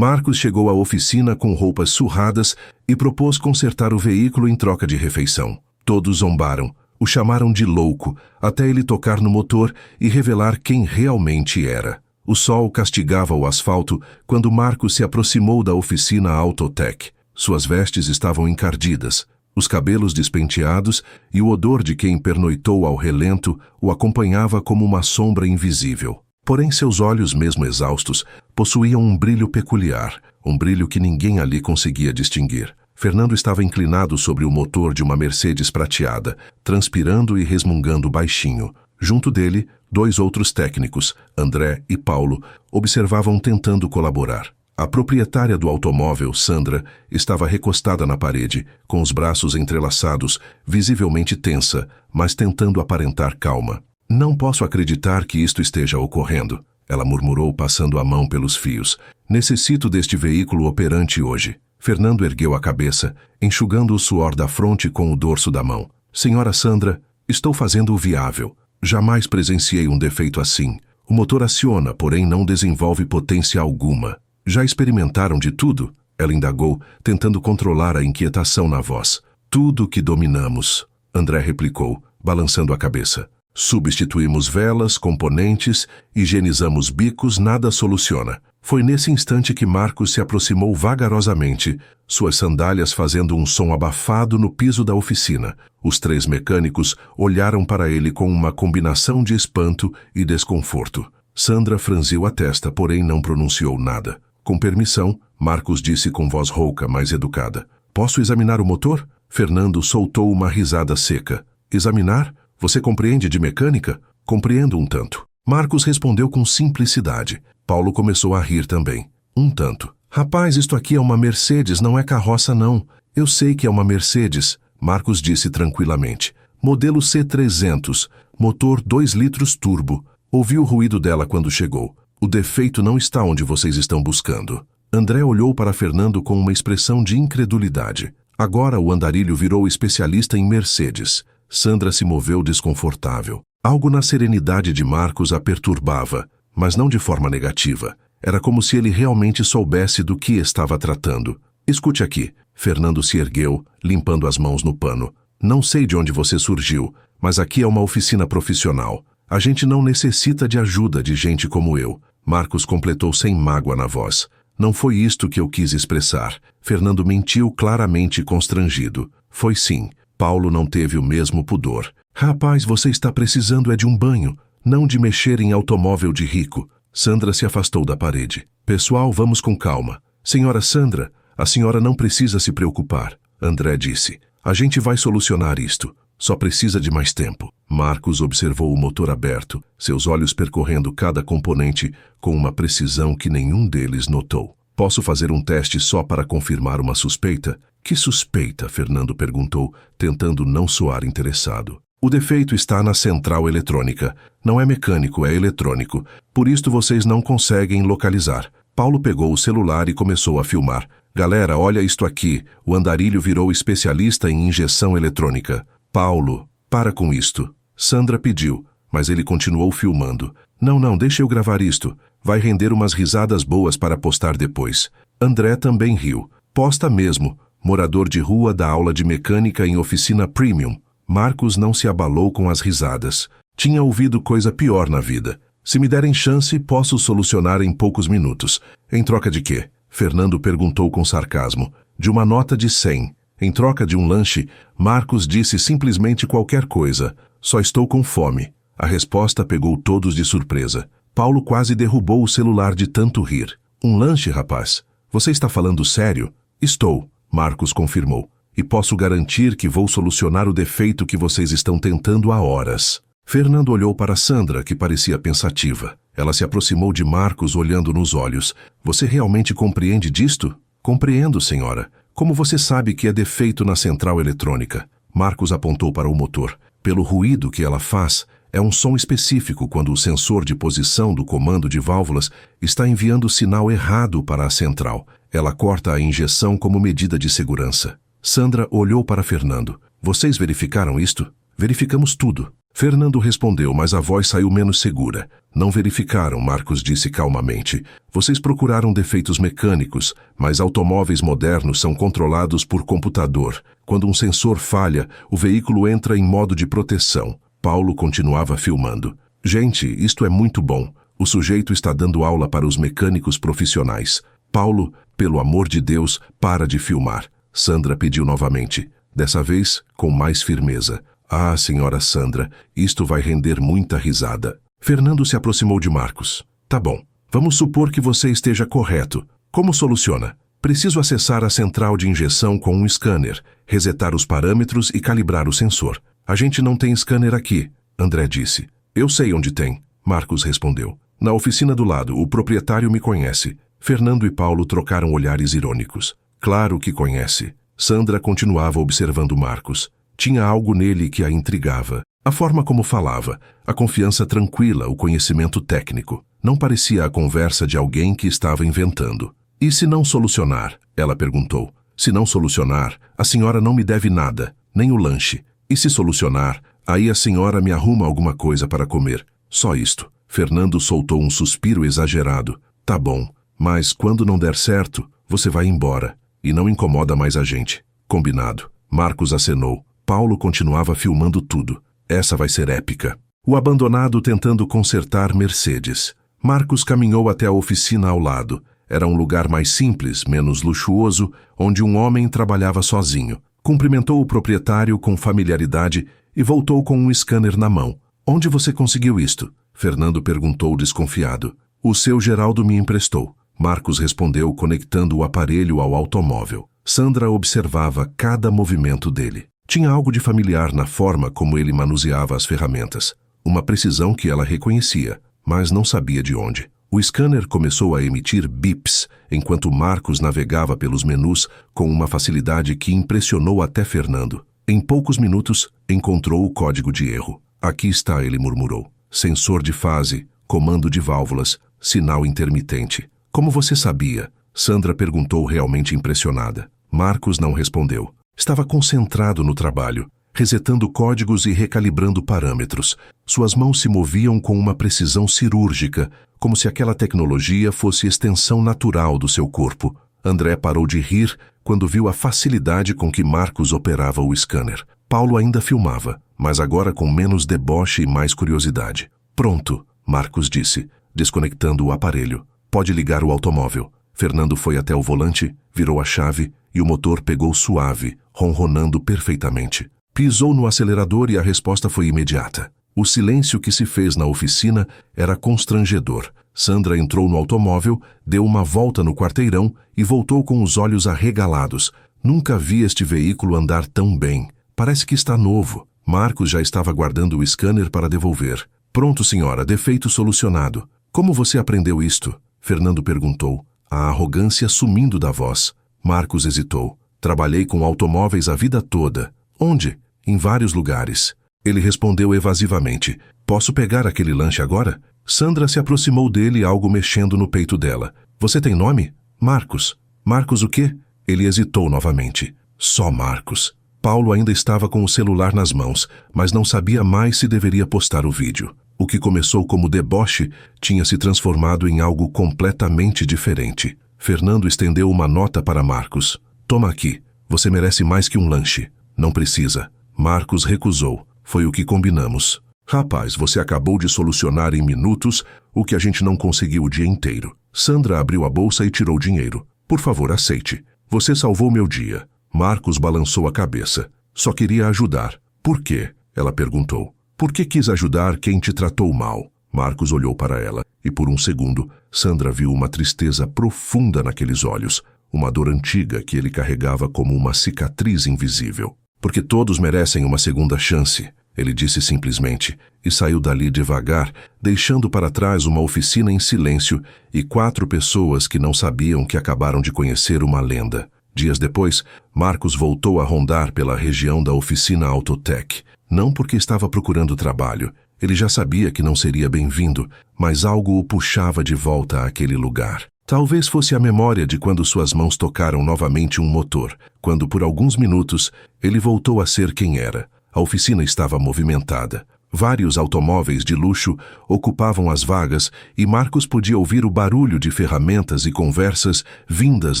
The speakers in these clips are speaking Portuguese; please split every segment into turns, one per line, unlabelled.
Marcos chegou à oficina com roupas surradas e propôs consertar o veículo em troca de refeição. Todos zombaram, o chamaram de louco, até ele tocar no motor e revelar quem realmente era. O sol castigava o asfalto quando Marcos se aproximou da oficina Autotech. Suas vestes estavam encardidas, os cabelos despenteados e o odor de quem pernoitou ao relento o acompanhava como uma sombra invisível. Porém, seus olhos, mesmo exaustos, possuíam um brilho peculiar, um brilho que ninguém ali conseguia distinguir. Fernando estava inclinado sobre o motor de uma Mercedes prateada, transpirando e resmungando baixinho. Junto dele, 2 outros técnicos, André e Paulo, observavam tentando colaborar. A proprietária do automóvel, Sandra, estava recostada na parede, com os braços entrelaçados, visivelmente tensa, mas tentando aparentar calma. Não posso acreditar que isto esteja ocorrendo, ela murmurou passando a mão pelos fios. Necessito deste veículo operante hoje. Fernando ergueu a cabeça, enxugando o suor da fronte com o dorso da mão. Senhora Sandra, estou fazendo o viável. Jamais presenciei um defeito assim. O motor aciona, porém não desenvolve potência alguma. Já experimentaram de tudo? Ela indagou, tentando controlar a inquietação na voz. Tudo que dominamos, André replicou, balançando a cabeça. Substituímos velas, componentes, higienizamos bicos, nada soluciona. Foi nesse instante que Marcos se aproximou vagarosamente, suas sandálias fazendo um som abafado no piso da oficina. Os 3 mecânicos olharam para ele com uma combinação de espanto e desconforto. Sandra franziu a testa, porém não pronunciou nada. Com permissão, Marcos disse com voz rouca, mas educada. Posso examinar o motor? Fernando soltou uma risada seca. Examinar? Você compreende de mecânica? Compreendo um tanto. Marcos respondeu com simplicidade. Paulo começou a rir também. Um tanto. Rapaz, isto aqui é uma Mercedes, não é carroça não. Eu sei que é uma Mercedes, Marcos disse tranquilamente. Modelo C300, motor 2 litros turbo. Ouvi o ruído dela quando chegou. O defeito não está onde vocês estão buscando. André olhou para Fernando com uma expressão de incredulidade. Agora o andarilho virou especialista em Mercedes. Sandra se moveu desconfortável. Algo na serenidade de Marcos a perturbava, mas não de forma negativa. Era como se ele realmente soubesse do que estava tratando. Escute aqui. Fernando se ergueu, limpando as mãos no pano. Não sei de onde você surgiu, mas aqui é uma oficina profissional. A gente não necessita de ajuda de gente como eu. Marcos completou sem mágoa na voz. Não foi isto que eu quis expressar. Fernando mentiu claramente constrangido. Foi sim. Paulo não teve o mesmo pudor. Rapaz, você está precisando de um banho, não de mexer em automóvel de rico. Sandra se afastou da parede. Pessoal, vamos com calma. Senhora Sandra, a senhora não precisa se preocupar. André disse. A gente vai solucionar isto. Só precisa de mais tempo. Marcos observou o motor aberto, seus olhos percorrendo cada componente com uma precisão que nenhum deles notou. Posso fazer um teste só para confirmar uma suspeita? Que suspeita? Fernando perguntou, tentando não soar interessado. O defeito está na central eletrônica. Não é mecânico, é eletrônico. Por isto vocês não conseguem localizar. Paulo pegou o celular e começou a filmar. Galera, olha isto aqui. O andarilho virou especialista em injeção eletrônica. Paulo, para com isto. Sandra pediu, mas ele continuou filmando. Não, deixa eu gravar isto. Vai render umas risadas boas para postar depois. André também riu. Posta mesmo. Morador de rua dá aula de mecânica em oficina premium. Marcos não se abalou com as risadas. Tinha ouvido coisa pior na vida. Se me derem chance, posso solucionar em poucos minutos. Em troca de quê? Fernando perguntou com sarcasmo. De uma nota de 100. Em troca de um lanche, Marcos disse simplesmente qualquer coisa. Só estou com fome. A resposta pegou todos de surpresa. Paulo quase derrubou o celular de tanto rir. Um lanche, rapaz? Você está falando sério? Estou, Marcos confirmou. E posso garantir que vou solucionar o defeito que vocês estão tentando há horas. Fernando olhou para Sandra, que parecia pensativa. Ela se aproximou de Marcos, olhando nos olhos. Você realmente compreende disto? Compreendo, senhora. Como você sabe que é defeito na central eletrônica? Marcos apontou para o motor. Pelo ruído que ela faz, é um som específico quando o sensor de posição do comando de válvulas está enviando o sinal errado para a central. Ela corta a injeção como medida de segurança. Sandra olhou para Fernando. Vocês verificaram isto? Verificamos tudo. Fernando respondeu, mas a voz saiu menos segura. Não verificaram, Marcos disse calmamente. Vocês procuraram defeitos mecânicos, mas automóveis modernos são controlados por computador. Quando um sensor falha, o veículo entra em modo de proteção. Paulo continuava filmando. Gente, isto é muito bom. O sujeito está dando aula para os mecânicos profissionais. Paulo, pelo amor de Deus, para de filmar. Sandra pediu novamente, dessa vez com mais firmeza. Ah, senhora Sandra, isto vai render muita risada. Fernando se aproximou de Marcos. Tá bom, vamos supor que você esteja correto. Como soluciona? Preciso acessar a central de injeção com um scanner, resetar os parâmetros e calibrar o sensor. A gente não tem scanner aqui, André disse. Eu sei onde tem, Marcos respondeu. Na oficina do lado, o proprietário me conhece. Fernando e Paulo trocaram olhares irônicos. Claro que conhece. Sandra continuava observando Marcos. Tinha algo nele que a intrigava. A forma como falava, a confiança tranquila, o conhecimento técnico. Não parecia a conversa de alguém que estava inventando. E se não solucionar? Ela perguntou. Se não solucionar, a senhora não me deve nada, nem o lanche. E se solucionar, aí a senhora me arruma alguma coisa para comer. Só isto. Fernando soltou um suspiro exagerado. Tá bom, mas quando não der certo, você vai embora. E não incomoda mais a gente. Combinado. Marcos acenou. Paulo continuava filmando tudo. Essa vai ser épica. O abandonado tentando consertar Mercedes. Marcos caminhou até a oficina ao lado. Era um lugar mais simples, menos luxuoso, onde um homem trabalhava sozinho. Cumprimentou o proprietário com familiaridade e voltou com um scanner na mão. Onde você conseguiu isto? Fernando perguntou desconfiado. O seu Geraldo me emprestou. Marcos respondeu conectando o aparelho ao automóvel. Sandra observava cada movimento dele. Tinha algo de familiar na forma como ele manuseava as ferramentas. Uma precisão que ela reconhecia, mas não sabia de onde. O scanner começou a emitir bips, enquanto Marcos navegava pelos menus com uma facilidade que impressionou até Fernando. Em poucos minutos, encontrou o código de erro. Aqui está, ele murmurou. Sensor de fase, comando de válvulas, sinal intermitente. Como você sabia? Sandra perguntou realmente impressionada. Marcos não respondeu. Estava concentrado no trabalho, resetando códigos e recalibrando parâmetros. Suas mãos se moviam com uma precisão cirúrgica, como se aquela tecnologia fosse extensão natural do seu corpo. André parou de rir quando viu a facilidade com que Marcos operava o scanner. Paulo ainda filmava, mas agora com menos deboche e mais curiosidade. Pronto, Marcos disse, desconectando o aparelho. Pode ligar o automóvel. Fernando foi até o volante, virou a chave e o motor pegou suave, ronronando perfeitamente. Pisou no acelerador e a resposta foi imediata. O silêncio que se fez na oficina era constrangedor. Sandra entrou no automóvel, deu uma volta no quarteirão e voltou com os olhos arregalados. Nunca vi este veículo andar tão bem. Parece que está novo. Marcos já estava guardando o scanner para devolver. Pronto, senhora, defeito solucionado. Como você aprendeu isto? Fernando perguntou, a arrogância sumindo da voz. Marcos hesitou. Trabalhei com automóveis a vida toda. Onde? Em vários lugares. Ele respondeu evasivamente. Posso pegar aquele lanche agora? Sandra se aproximou dele, algo mexendo no peito dela. Você tem nome? Marcos. Marcos o quê? Ele hesitou novamente. Só Marcos. Paulo ainda estava com o celular nas mãos, mas não sabia mais se deveria postar o vídeo. O que começou como deboche tinha se transformado em algo completamente diferente. Fernando estendeu uma nota para Marcos. Toma aqui. Você merece mais que um lanche. Não precisa. Marcos recusou. Foi o que combinamos. Rapaz, você acabou de solucionar em minutos o que a gente não conseguiu o dia inteiro. Sandra abriu a bolsa e tirou dinheiro. Por favor, aceite. Você salvou meu dia. Marcos balançou a cabeça. Só queria ajudar. Por quê? Ela perguntou. Por que quis ajudar quem te tratou mal? Marcos olhou para ela e por um segundo, Sandra viu uma tristeza profunda naqueles olhos, uma dor antiga que ele carregava como uma cicatriz invisível. Porque todos merecem uma segunda chance, ele disse simplesmente, e saiu dali devagar, deixando para trás uma oficina em silêncio e 4 pessoas que não sabiam que acabaram de conhecer uma lenda. Dias depois, Marcos voltou a rondar pela região da oficina Autotech. Não porque estava procurando trabalho. Ele já sabia que não seria bem-vindo, mas algo o puxava de volta àquele lugar. Talvez fosse a memória de quando suas mãos tocaram novamente um motor, quando por alguns minutos ele voltou a ser quem era. A oficina estava movimentada. Vários automóveis de luxo ocupavam as vagas e Marcos podia ouvir o barulho de ferramentas e conversas vindas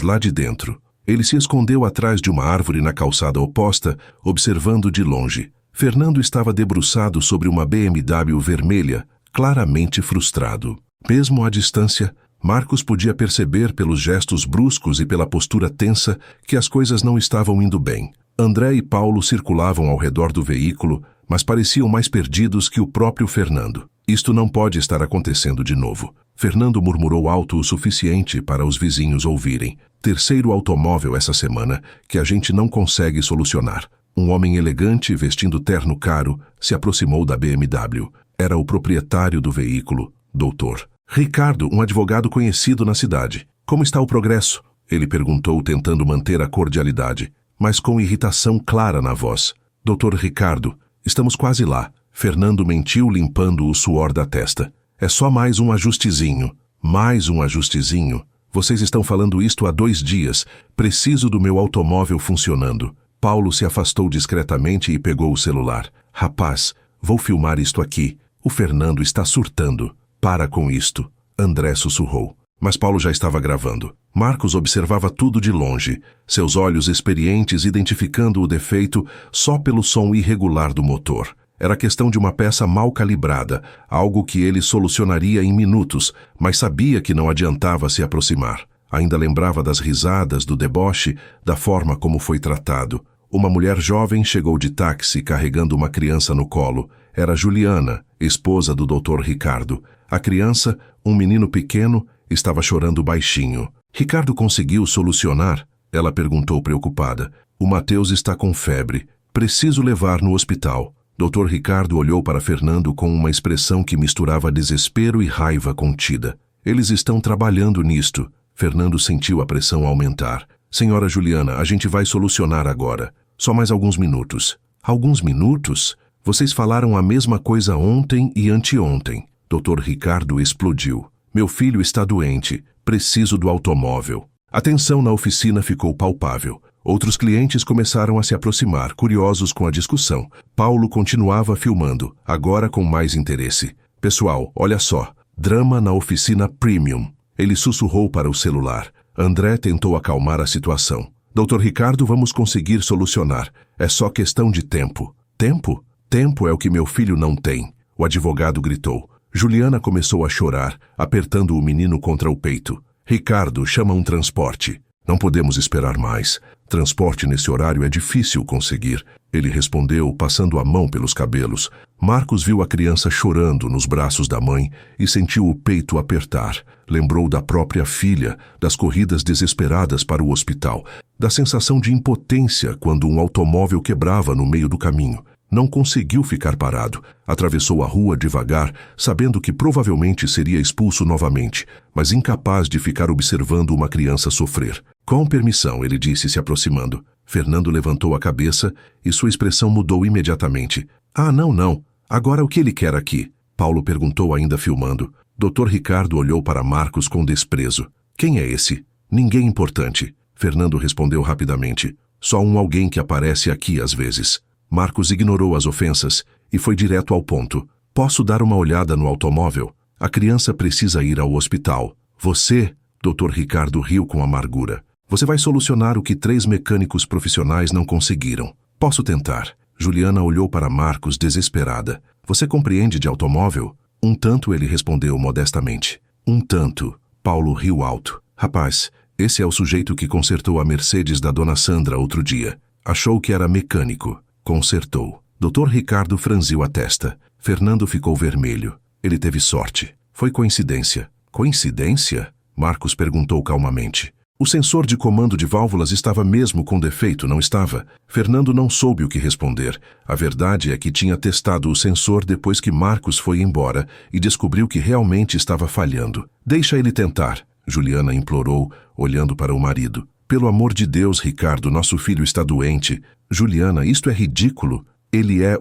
lá de dentro. Ele se escondeu atrás de uma árvore na calçada oposta, observando de longe. Fernando estava debruçado sobre uma BMW vermelha, claramente frustrado. Mesmo à distância, Marcos podia perceber pelos gestos bruscos e pela postura tensa que as coisas não estavam indo bem. André e Paulo circulavam ao redor do veículo, mas pareciam mais perdidos que o próprio Fernando. Isto não pode estar acontecendo de novo. Fernando murmurou alto o suficiente para os vizinhos ouvirem. Terceiro automóvel essa semana que a gente não consegue solucionar. Um homem elegante, vestindo terno caro, se aproximou da BMW. Era o proprietário do veículo, Dr. Ricardo, um advogado conhecido na cidade. Como está o progresso? Ele perguntou, tentando manter a cordialidade, mas com irritação clara na voz. Dr. Ricardo, estamos quase lá. Fernando mentiu, limpando o suor da testa. É só mais um ajustezinho. Mais um ajustezinho? Vocês estão falando isto há 2 dias. Preciso do meu automóvel funcionando. Paulo se afastou discretamente e pegou o celular. Rapaz, vou filmar isto aqui. O Fernando está surtando. Para com isto. André sussurrou. Mas Paulo já estava gravando. Marcos observava tudo de longe, seus olhos experientes identificando o defeito só pelo som irregular do motor. Era questão de uma peça mal calibrada, algo que ele solucionaria em minutos, mas sabia que não adiantava se aproximar. Ainda lembrava das risadas, do deboche, da forma como foi tratado. Uma mulher jovem chegou de táxi carregando uma criança no colo. Era Juliana, esposa do Dr. Ricardo. A criança, um menino pequeno, estava chorando baixinho. Ricardo conseguiu solucionar? Ela perguntou preocupada. O Mateus está com febre. Preciso levar no hospital. Dr. Ricardo olhou para Fernando com uma expressão que misturava desespero e raiva contida. Eles estão trabalhando nisto. Fernando sentiu a pressão aumentar. Senhora Juliana, a gente vai solucionar agora. Só mais alguns minutos. Alguns minutos? Vocês falaram a mesma coisa ontem e anteontem. Dr. Ricardo explodiu. Meu filho está doente. Preciso do automóvel. A tensão na oficina ficou palpável. Outros clientes começaram a se aproximar, curiosos com a discussão. Paulo continuava filmando, agora com mais interesse. Pessoal, olha só. Drama na oficina Premium. Ele sussurrou para o celular. André tentou acalmar a situação. Dr. Ricardo, vamos conseguir solucionar. É só questão de tempo. Tempo? Tempo é o que meu filho não tem. O advogado gritou. Juliana começou a chorar, apertando o menino contra o peito. Ricardo, chama um transporte. Não podemos esperar mais. Transporte nesse horário é difícil conseguir. Ele respondeu, passando a mão pelos cabelos. Marcos viu a criança chorando nos braços da mãe e sentiu o peito apertar. Lembrou da própria filha, das corridas desesperadas para o hospital, da sensação de impotência quando um automóvel quebrava no meio do caminho. Não conseguiu ficar parado. Atravessou a rua devagar, sabendo que provavelmente seria expulso novamente, mas incapaz de ficar observando uma criança sofrer. Com permissão, ele disse, se aproximando. Fernando levantou a cabeça e sua expressão mudou imediatamente. Ah, não. Agora o que ele quer aqui? Paulo perguntou, ainda filmando. Dr. Ricardo olhou para Marcos com desprezo. Quem é esse? Ninguém importante. Fernando respondeu rapidamente. Só um alguém que aparece aqui às vezes. Marcos ignorou as ofensas e foi direto ao ponto. Posso dar uma olhada no automóvel? A criança precisa ir ao hospital. Você, Dr. Ricardo riu com amargura. Você vai solucionar o que 3 mecânicos profissionais não conseguiram. Posso tentar. Juliana olhou para Marcos desesperada. Você compreende de automóvel? Um tanto, ele respondeu modestamente. Um tanto. Paulo riu alto. Rapaz, esse é o sujeito que consertou a Mercedes da dona Sandra outro dia. Achou que era mecânico. Consertou. Dr. Ricardo franziu a testa. Fernando ficou vermelho. Ele teve sorte. Foi coincidência. Coincidência? Marcos perguntou calmamente. O sensor de comando de válvulas estava mesmo com defeito, não estava? Fernando não soube o que responder. A verdade é que tinha testado o sensor depois que Marcos foi embora e descobriu que realmente estava falhando. Deixa ele tentar, Juliana implorou, olhando para o marido. Pelo amor de Deus, Ricardo, nosso filho está doente. Juliana, isto é ridículo. Ele é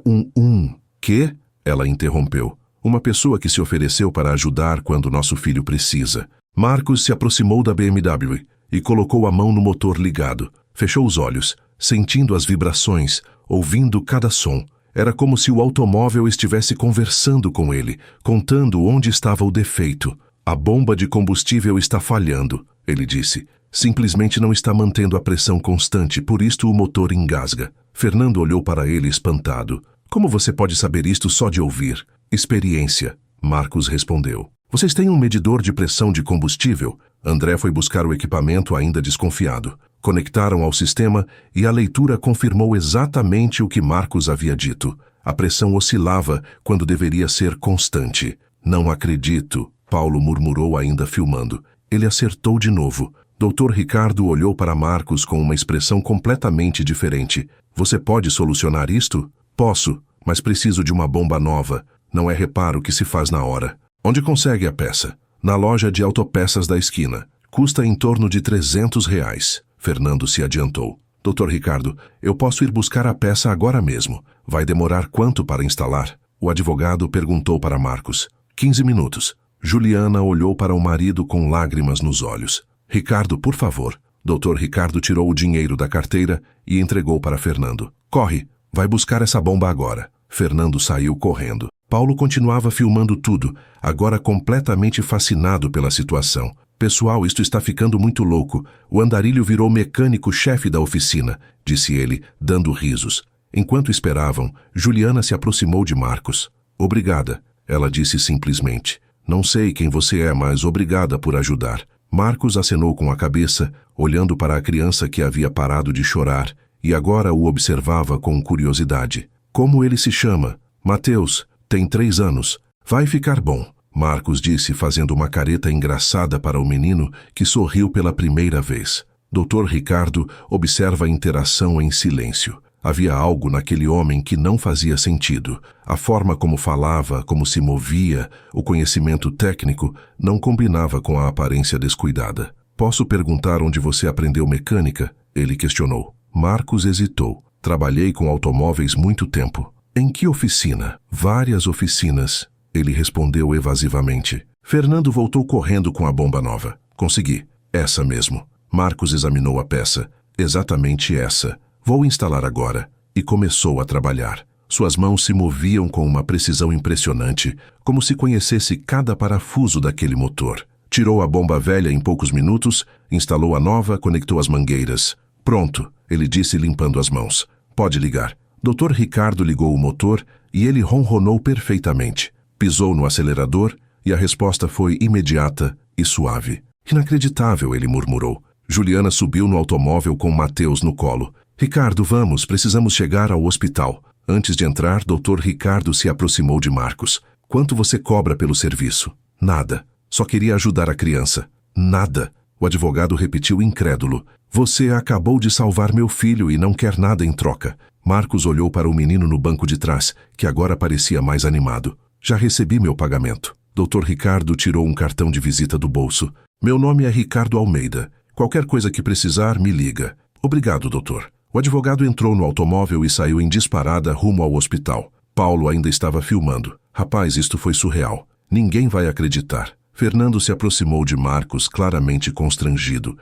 Quê? Ela interrompeu. Uma pessoa que se ofereceu para ajudar quando nosso filho precisa. Marcos se aproximou da BMW e colocou a mão no motor ligado. Fechou os olhos, sentindo as vibrações, ouvindo cada som. Era como se o automóvel estivesse conversando com ele, contando onde estava o defeito. A bomba de combustível está falhando, ele disse. Simplesmente não está mantendo a pressão constante, por isto o motor engasga. Fernando olhou para ele espantado. Como você pode saber isto só de ouvir? Experiência, Marcos respondeu. Vocês têm um medidor de pressão de combustível? André foi buscar o equipamento ainda desconfiado. Conectaram ao sistema e a leitura confirmou exatamente o que Marcos havia dito. A pressão oscilava quando deveria ser constante. Não acredito, Paulo murmurou ainda filmando. Ele acertou de novo. Dr. Ricardo olhou para Marcos com uma expressão completamente diferente. Você pode solucionar isto? Posso, mas preciso de uma bomba nova. Não é reparo que se faz na hora. Onde consegue a peça? Na loja de autopeças da esquina. Custa em torno de R$300. Fernando se adiantou. Dr. Ricardo, eu posso ir buscar a peça agora mesmo. Vai demorar quanto para instalar? O advogado perguntou para Marcos. 15 minutos. Juliana olhou para o marido com lágrimas nos olhos. Ricardo, por favor. Dr. Ricardo tirou o dinheiro da carteira e entregou para Fernando. Corre, vai buscar essa bomba agora. Fernando saiu correndo. Paulo continuava filmando tudo, agora completamente fascinado pela situação. Pessoal, isto está ficando muito louco. O andarilho virou mecânico-chefe da oficina, disse ele, dando risos. Enquanto esperavam, Juliana se aproximou de Marcos. Obrigada, ela disse simplesmente. Não sei quem você é, mas obrigada por ajudar. Marcos acenou com a cabeça, olhando para a criança que havia parado de chorar, e agora o observava com curiosidade. Como ele se chama? Mateus, tem 3 anos. Vai ficar bom, Marcos disse, fazendo uma careta engraçada para o menino, que sorriu pela primeira vez. Dr. Ricardo observa a interação em silêncio. Havia algo naquele homem que não fazia sentido. A forma como falava, como se movia, o conhecimento técnico, não combinava com a aparência descuidada. Posso perguntar onde você aprendeu mecânica? Ele questionou. Marcos hesitou. Trabalhei com automóveis muito tempo. Em que oficina? Várias oficinas. Ele respondeu evasivamente. Fernando voltou correndo com a bomba nova. Consegui. Essa mesmo. Marcos examinou a peça. Exatamente essa. Vou instalar agora. E começou a trabalhar. Suas mãos se moviam com uma precisão impressionante, como se conhecesse cada parafuso daquele motor. Tirou a bomba velha em poucos minutos, instalou a nova, conectou as mangueiras. Pronto, ele disse limpando as mãos. Pode ligar. Dr. Ricardo ligou o motor e ele ronronou perfeitamente. Pisou no acelerador e a resposta foi imediata e suave. Inacreditável, ele murmurou. Juliana subiu no automóvel com Mateus no colo. Ricardo, vamos, precisamos chegar ao hospital. Antes de entrar, Dr. Ricardo se aproximou de Marcos. Quanto você cobra pelo serviço? Nada. Só queria ajudar a criança. Nada. O advogado repetiu incrédulo. Você acabou de salvar meu filho e não quer nada em troca. Marcos olhou para o menino no banco de trás, que agora parecia mais animado. Já recebi meu pagamento. Dr. Ricardo tirou um cartão de visita do bolso. Meu nome é Ricardo Almeida. Qualquer coisa que precisar, me liga. Obrigado, doutor. O advogado entrou no automóvel e saiu em disparada rumo ao hospital. Paulo ainda estava filmando. Rapaz, isto foi surreal. Ninguém vai acreditar. Fernando se aproximou de Marcos, claramente constrangido.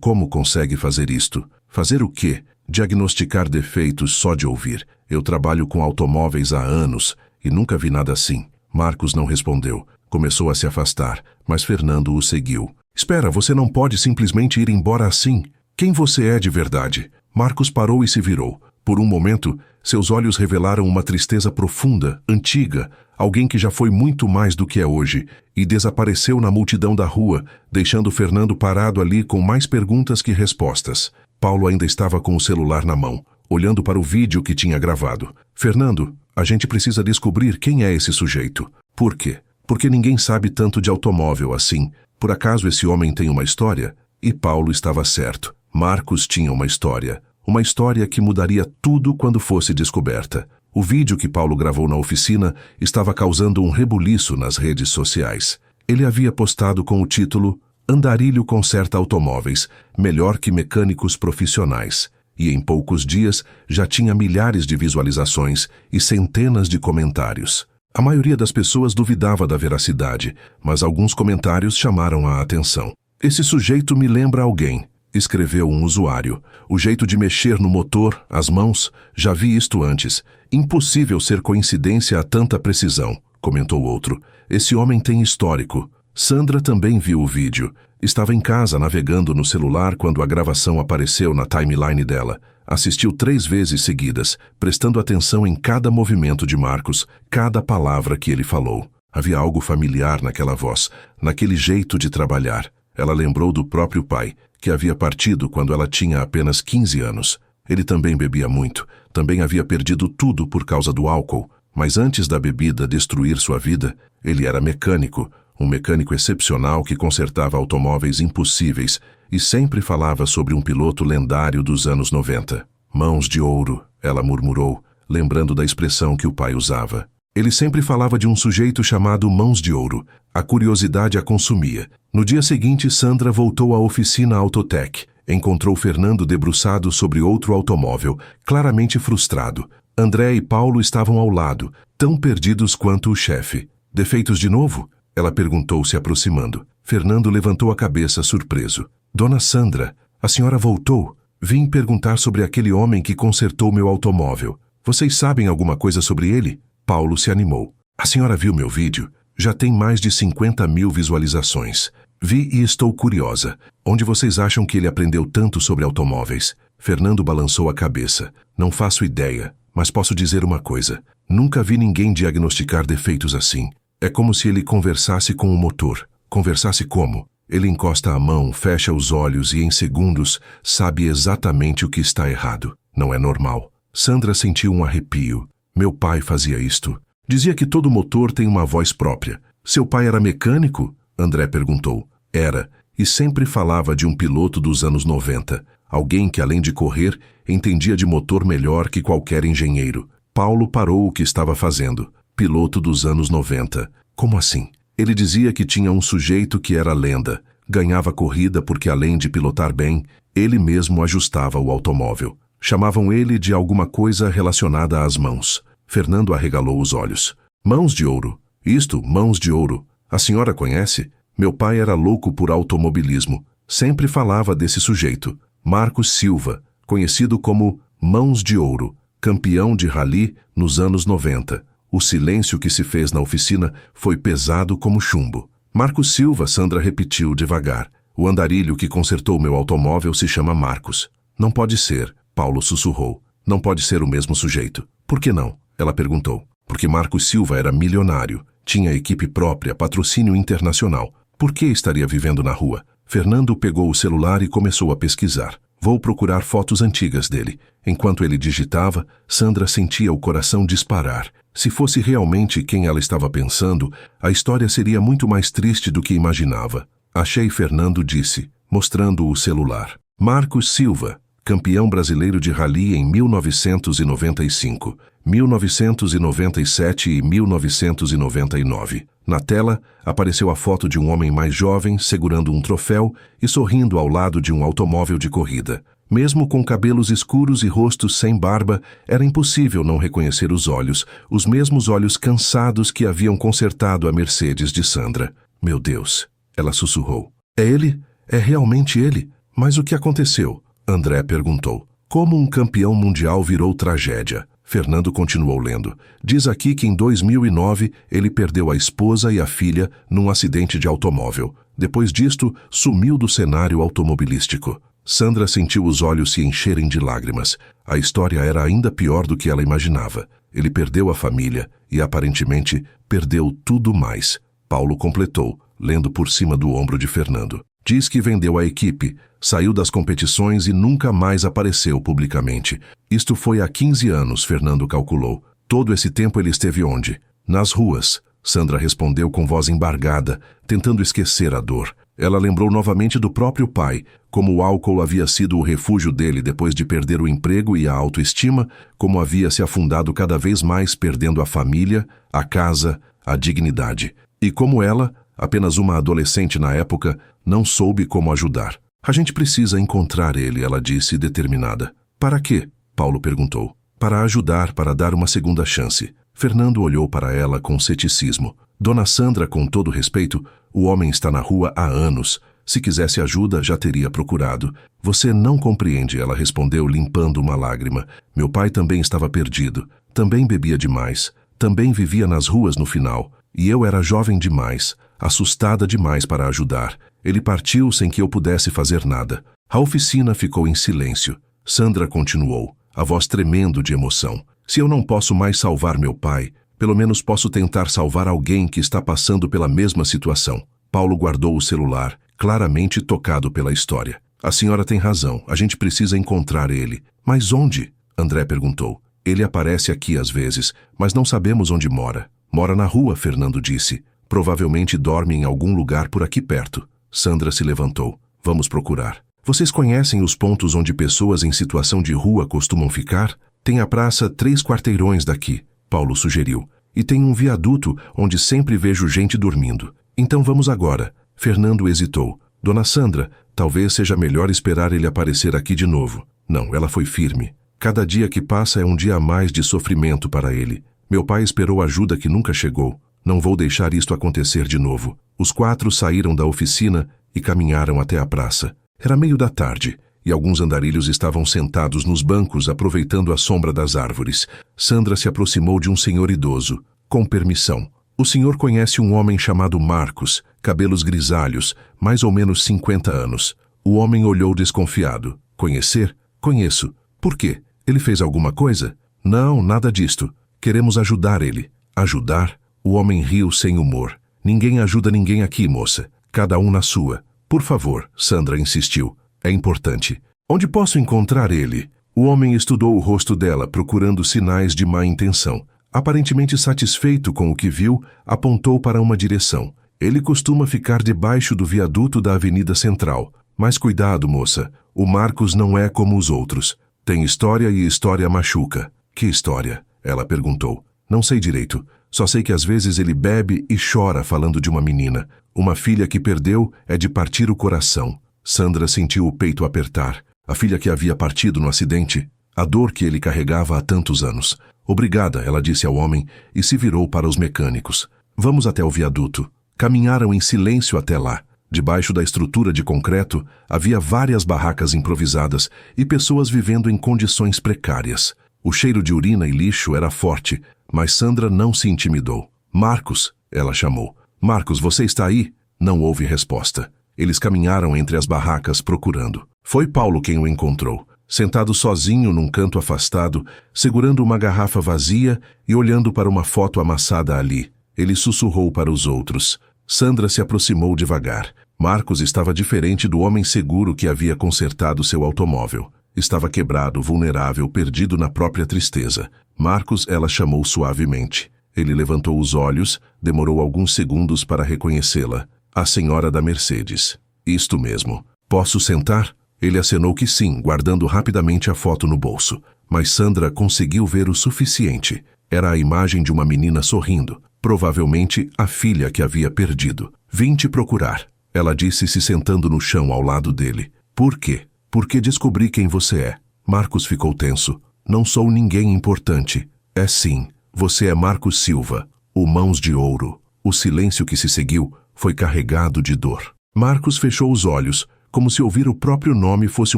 Como consegue fazer isto? Fazer o quê? Diagnosticar defeitos só de ouvir. Eu trabalho com automóveis há anos e nunca vi nada assim. Marcos não respondeu. Começou a se afastar, mas Fernando o seguiu. Espera, você não pode simplesmente ir embora assim. Quem você é de verdade? Marcos parou e se virou. Por um momento, seus olhos revelaram uma tristeza profunda, antiga, alguém que já foi muito mais do que é hoje, e desapareceu na multidão da rua, deixando Fernando parado ali com mais perguntas que respostas. Paulo ainda estava com o celular na mão, olhando para o vídeo que tinha gravado. Fernando, a gente precisa descobrir quem é esse sujeito. Por quê? Porque ninguém sabe tanto de automóvel assim. Por acaso esse homem tem uma história? E Paulo estava certo. Marcos tinha uma história que mudaria tudo quando fosse descoberta. O vídeo que Paulo gravou na oficina estava causando um rebuliço nas redes sociais. Ele havia postado com o título Andarilho conserta automóveis, melhor que mecânicos profissionais. E em poucos dias já tinha milhares de visualizações e centenas de comentários. A maioria das pessoas duvidava da veracidade, mas alguns comentários chamaram a atenção. Esse sujeito me lembra alguém. escreveu um usuário. O jeito de mexer no motor, as mãos, já vi isto antes. Impossível ser coincidência a tanta precisão, comentou outro. Esse homem tem histórico. Sandra também viu o vídeo. Estava em casa navegando no celular quando a gravação apareceu na timeline dela. Assistiu 3 vezes seguidas, prestando atenção em cada movimento de Marcos, cada palavra que ele falou. Havia algo familiar naquela voz, naquele jeito de trabalhar. Ela lembrou do próprio pai, que havia partido quando ela tinha apenas 15 anos. Ele também bebia muito, também havia perdido tudo por causa do álcool. Mas antes da bebida destruir sua vida, ele era mecânico, um mecânico excepcional que consertava automóveis impossíveis e sempre falava sobre um piloto lendário dos anos 90. Mãos de ouro, ela murmurou, lembrando da expressão que o pai usava. Ele sempre falava de um sujeito chamado Mãos de Ouro. A curiosidade a consumia. No dia seguinte, Sandra voltou à oficina Autotech. Encontrou Fernando debruçado sobre outro automóvel, claramente frustrado. André e Paulo estavam ao lado, tão perdidos quanto o chefe. Defeitos de novo? Ela perguntou, se aproximando. Fernando levantou a cabeça, surpreso. Dona Sandra, a senhora voltou? Vim perguntar sobre aquele homem que consertou meu automóvel. Vocês sabem alguma coisa sobre ele? Paulo se animou. A senhora viu meu vídeo? Já tem mais de 50.000 visualizações. Vi e estou curiosa. Onde vocês acham que ele aprendeu tanto sobre automóveis? Fernando balançou a cabeça. Não faço ideia, mas posso dizer uma coisa. Nunca vi ninguém diagnosticar defeitos assim. É como se ele conversasse com o motor. Conversasse como? Ele encosta a mão, fecha os olhos e em segundos sabe exatamente o que está errado. Não é normal. Sandra sentiu um arrepio. Meu pai fazia isto. Dizia que todo motor tem uma voz própria. Seu pai era mecânico? André perguntou. Era, e sempre falava de um piloto dos anos 90. Alguém que, além de correr, entendia de motor melhor que qualquer engenheiro. Paulo parou o que estava fazendo. Piloto dos anos 90. Como assim? Ele dizia que tinha um sujeito que era lenda. Ganhava corrida porque, além de pilotar bem, ele mesmo ajustava o automóvel. Chamavam ele de alguma coisa relacionada às mãos. Fernando arregalou os olhos. Mãos de ouro. Isto, Mãos de Ouro. A senhora conhece? Meu pai era louco por automobilismo. Sempre falava desse sujeito. Marcos Silva, conhecido como Mãos de Ouro, campeão de rally nos anos 90. O silêncio que se fez na oficina foi pesado como chumbo. Marcos Silva, Sandra repetiu devagar. O andarilho que consertou meu automóvel se chama Marcos. Não pode ser, Paulo sussurrou. Não pode ser o mesmo sujeito. Por que não? Ela perguntou. Porque Marcos Silva era milionário. Tinha equipe própria, patrocínio internacional. Por que estaria vivendo na rua? Fernando pegou o celular e começou a pesquisar. Vou procurar fotos antigas dele. Enquanto ele digitava, Sandra sentia o coração disparar. Se fosse realmente quem ela estava pensando, a história seria muito mais triste do que imaginava. Achei, Fernando disse, mostrando o celular. Marcos Silva, campeão brasileiro de rally em 1995, 1997 e 1999. Na tela, apareceu a foto de um homem mais jovem segurando um troféu e sorrindo ao lado de um automóvel de corrida. Mesmo com cabelos escuros e rosto sem barba, era impossível não reconhecer os olhos, os mesmos olhos cansados que haviam consertado a Mercedes de Sandra. Meu Deus, ela sussurrou. É ele? É realmente ele? Mas o que aconteceu? André perguntou. Como um campeão mundial virou tragédia? Fernando continuou lendo. Diz aqui que em 2009 ele perdeu a esposa e a filha num acidente de automóvel. Depois disto, sumiu do cenário automobilístico. Sandra sentiu os olhos se encherem de lágrimas. A história era ainda pior do que ela imaginava. Ele perdeu a família e, aparentemente, perdeu tudo mais. Paulo completou, lendo por cima do ombro de Fernando. Diz que vendeu a equipe, saiu das competições e nunca mais apareceu publicamente. Isto foi há 15 anos, Fernando calculou. Todo esse tempo ele esteve onde? Nas ruas. Sandra respondeu com voz embargada, tentando esquecer a dor. Ela lembrou novamente do próprio pai, como o álcool havia sido o refúgio dele depois de perder o emprego e a autoestima, como havia se afundado cada vez mais perdendo a família, a casa, a dignidade. E como ela, apenas uma adolescente na época, não soube como ajudar. A gente precisa encontrar ele, ela disse, determinada. Para quê? Paulo perguntou. Para ajudar, para dar uma segunda chance. Fernando olhou para ela com ceticismo. Dona Sandra, com todo respeito, o homem está na rua há anos. Se quisesse ajuda, já teria procurado. Você não compreende, ela respondeu, limpando uma lágrima. Meu pai também estava perdido. Também bebia demais. Também vivia nas ruas no final. E eu era jovem demais, assustada demais para ajudar. Ele partiu sem que eu pudesse fazer nada. A oficina ficou em silêncio. Sandra continuou, a voz tremendo de emoção. Se eu não posso mais salvar meu pai, pelo menos posso tentar salvar alguém que está passando pela mesma situação. Paulo guardou o celular, claramente tocado pela história. A senhora tem razão, a gente precisa encontrar ele. Mas onde? André perguntou. Ele aparece aqui às vezes, mas não sabemos onde mora. Mora na rua, Fernando disse. Provavelmente dorme em algum lugar por aqui perto. Sandra se levantou. Vamos procurar. Vocês conhecem os pontos onde pessoas em situação de rua costumam ficar? Tem a praça 3 quarteirões daqui, Paulo sugeriu. E tem um viaduto onde sempre vejo gente dormindo. Então vamos agora. Fernando hesitou. Dona Sandra, talvez seja melhor esperar ele aparecer aqui de novo. Não, ela foi firme. Cada dia que passa é um dia a mais de sofrimento para ele. Meu pai esperou ajuda que nunca chegou. Não vou deixar isto acontecer de novo. Os 4 saíram da oficina e caminharam até a praça. Era meio da tarde, e alguns andarilhos estavam sentados nos bancos aproveitando a sombra das árvores. Sandra se aproximou de um senhor idoso. Com permissão. O senhor conhece um homem chamado Marcos, cabelos grisalhos, mais ou menos 50 anos. O homem olhou desconfiado. Conhecer? Conheço. Por quê? Ele fez alguma coisa? Não, nada disto. Queremos ajudar ele. Ajudar? O homem riu sem humor. Ninguém ajuda ninguém aqui, moça. Cada um na sua. Por favor, Sandra insistiu. É importante. Onde posso encontrar ele? O homem estudou o rosto dela, procurando sinais de má intenção. Aparentemente satisfeito com o que viu, apontou para uma direção. Ele costuma ficar debaixo do viaduto da Avenida Central. Mas cuidado, moça. O Marcos não é como os outros. Tem história e história machuca. Que história? Ela perguntou. Não sei direito. Só sei que às vezes ele bebe e chora falando de uma menina. Uma filha que perdeu é de partir o coração. Sandra sentiu o peito apertar. A filha que havia partido no acidente. A dor que ele carregava há tantos anos. Obrigada, ela disse ao homem e se virou para os mecânicos. Vamos até o viaduto. Caminharam em silêncio até lá. Debaixo da estrutura de concreto, havia várias barracas improvisadas e pessoas vivendo em condições precárias. O cheiro de urina e lixo era forte, mas Sandra não se intimidou. Marcos, ela chamou. Marcos, você está aí? Não houve resposta. Eles caminharam entre as barracas procurando. Foi Paulo quem o encontrou, sentado sozinho num canto afastado, segurando uma garrafa vazia e olhando para uma foto amassada ali. Ele sussurrou para os outros. Sandra se aproximou devagar. Marcos estava diferente do homem seguro que havia consertado seu automóvel. Estava quebrado, vulnerável, perdido na própria tristeza. Marcos, ela chamou suavemente. Ele levantou os olhos, demorou alguns segundos para reconhecê-la. A senhora da Mercedes. Isto mesmo. Posso sentar? Ele acenou que sim, guardando rapidamente a foto no bolso. Mas Sandra conseguiu ver o suficiente. Era a imagem de uma menina sorrindo. Provavelmente a filha que havia perdido. Vim te procurar, ela disse se sentando no chão ao lado dele. Por quê? Porque descobri quem você é. Marcos ficou tenso. Não sou ninguém importante. É sim, você é Marcos Silva, o Mãos de Ouro. O silêncio que se seguiu foi carregado de dor. Marcos fechou os olhos, como se ouvir o próprio nome fosse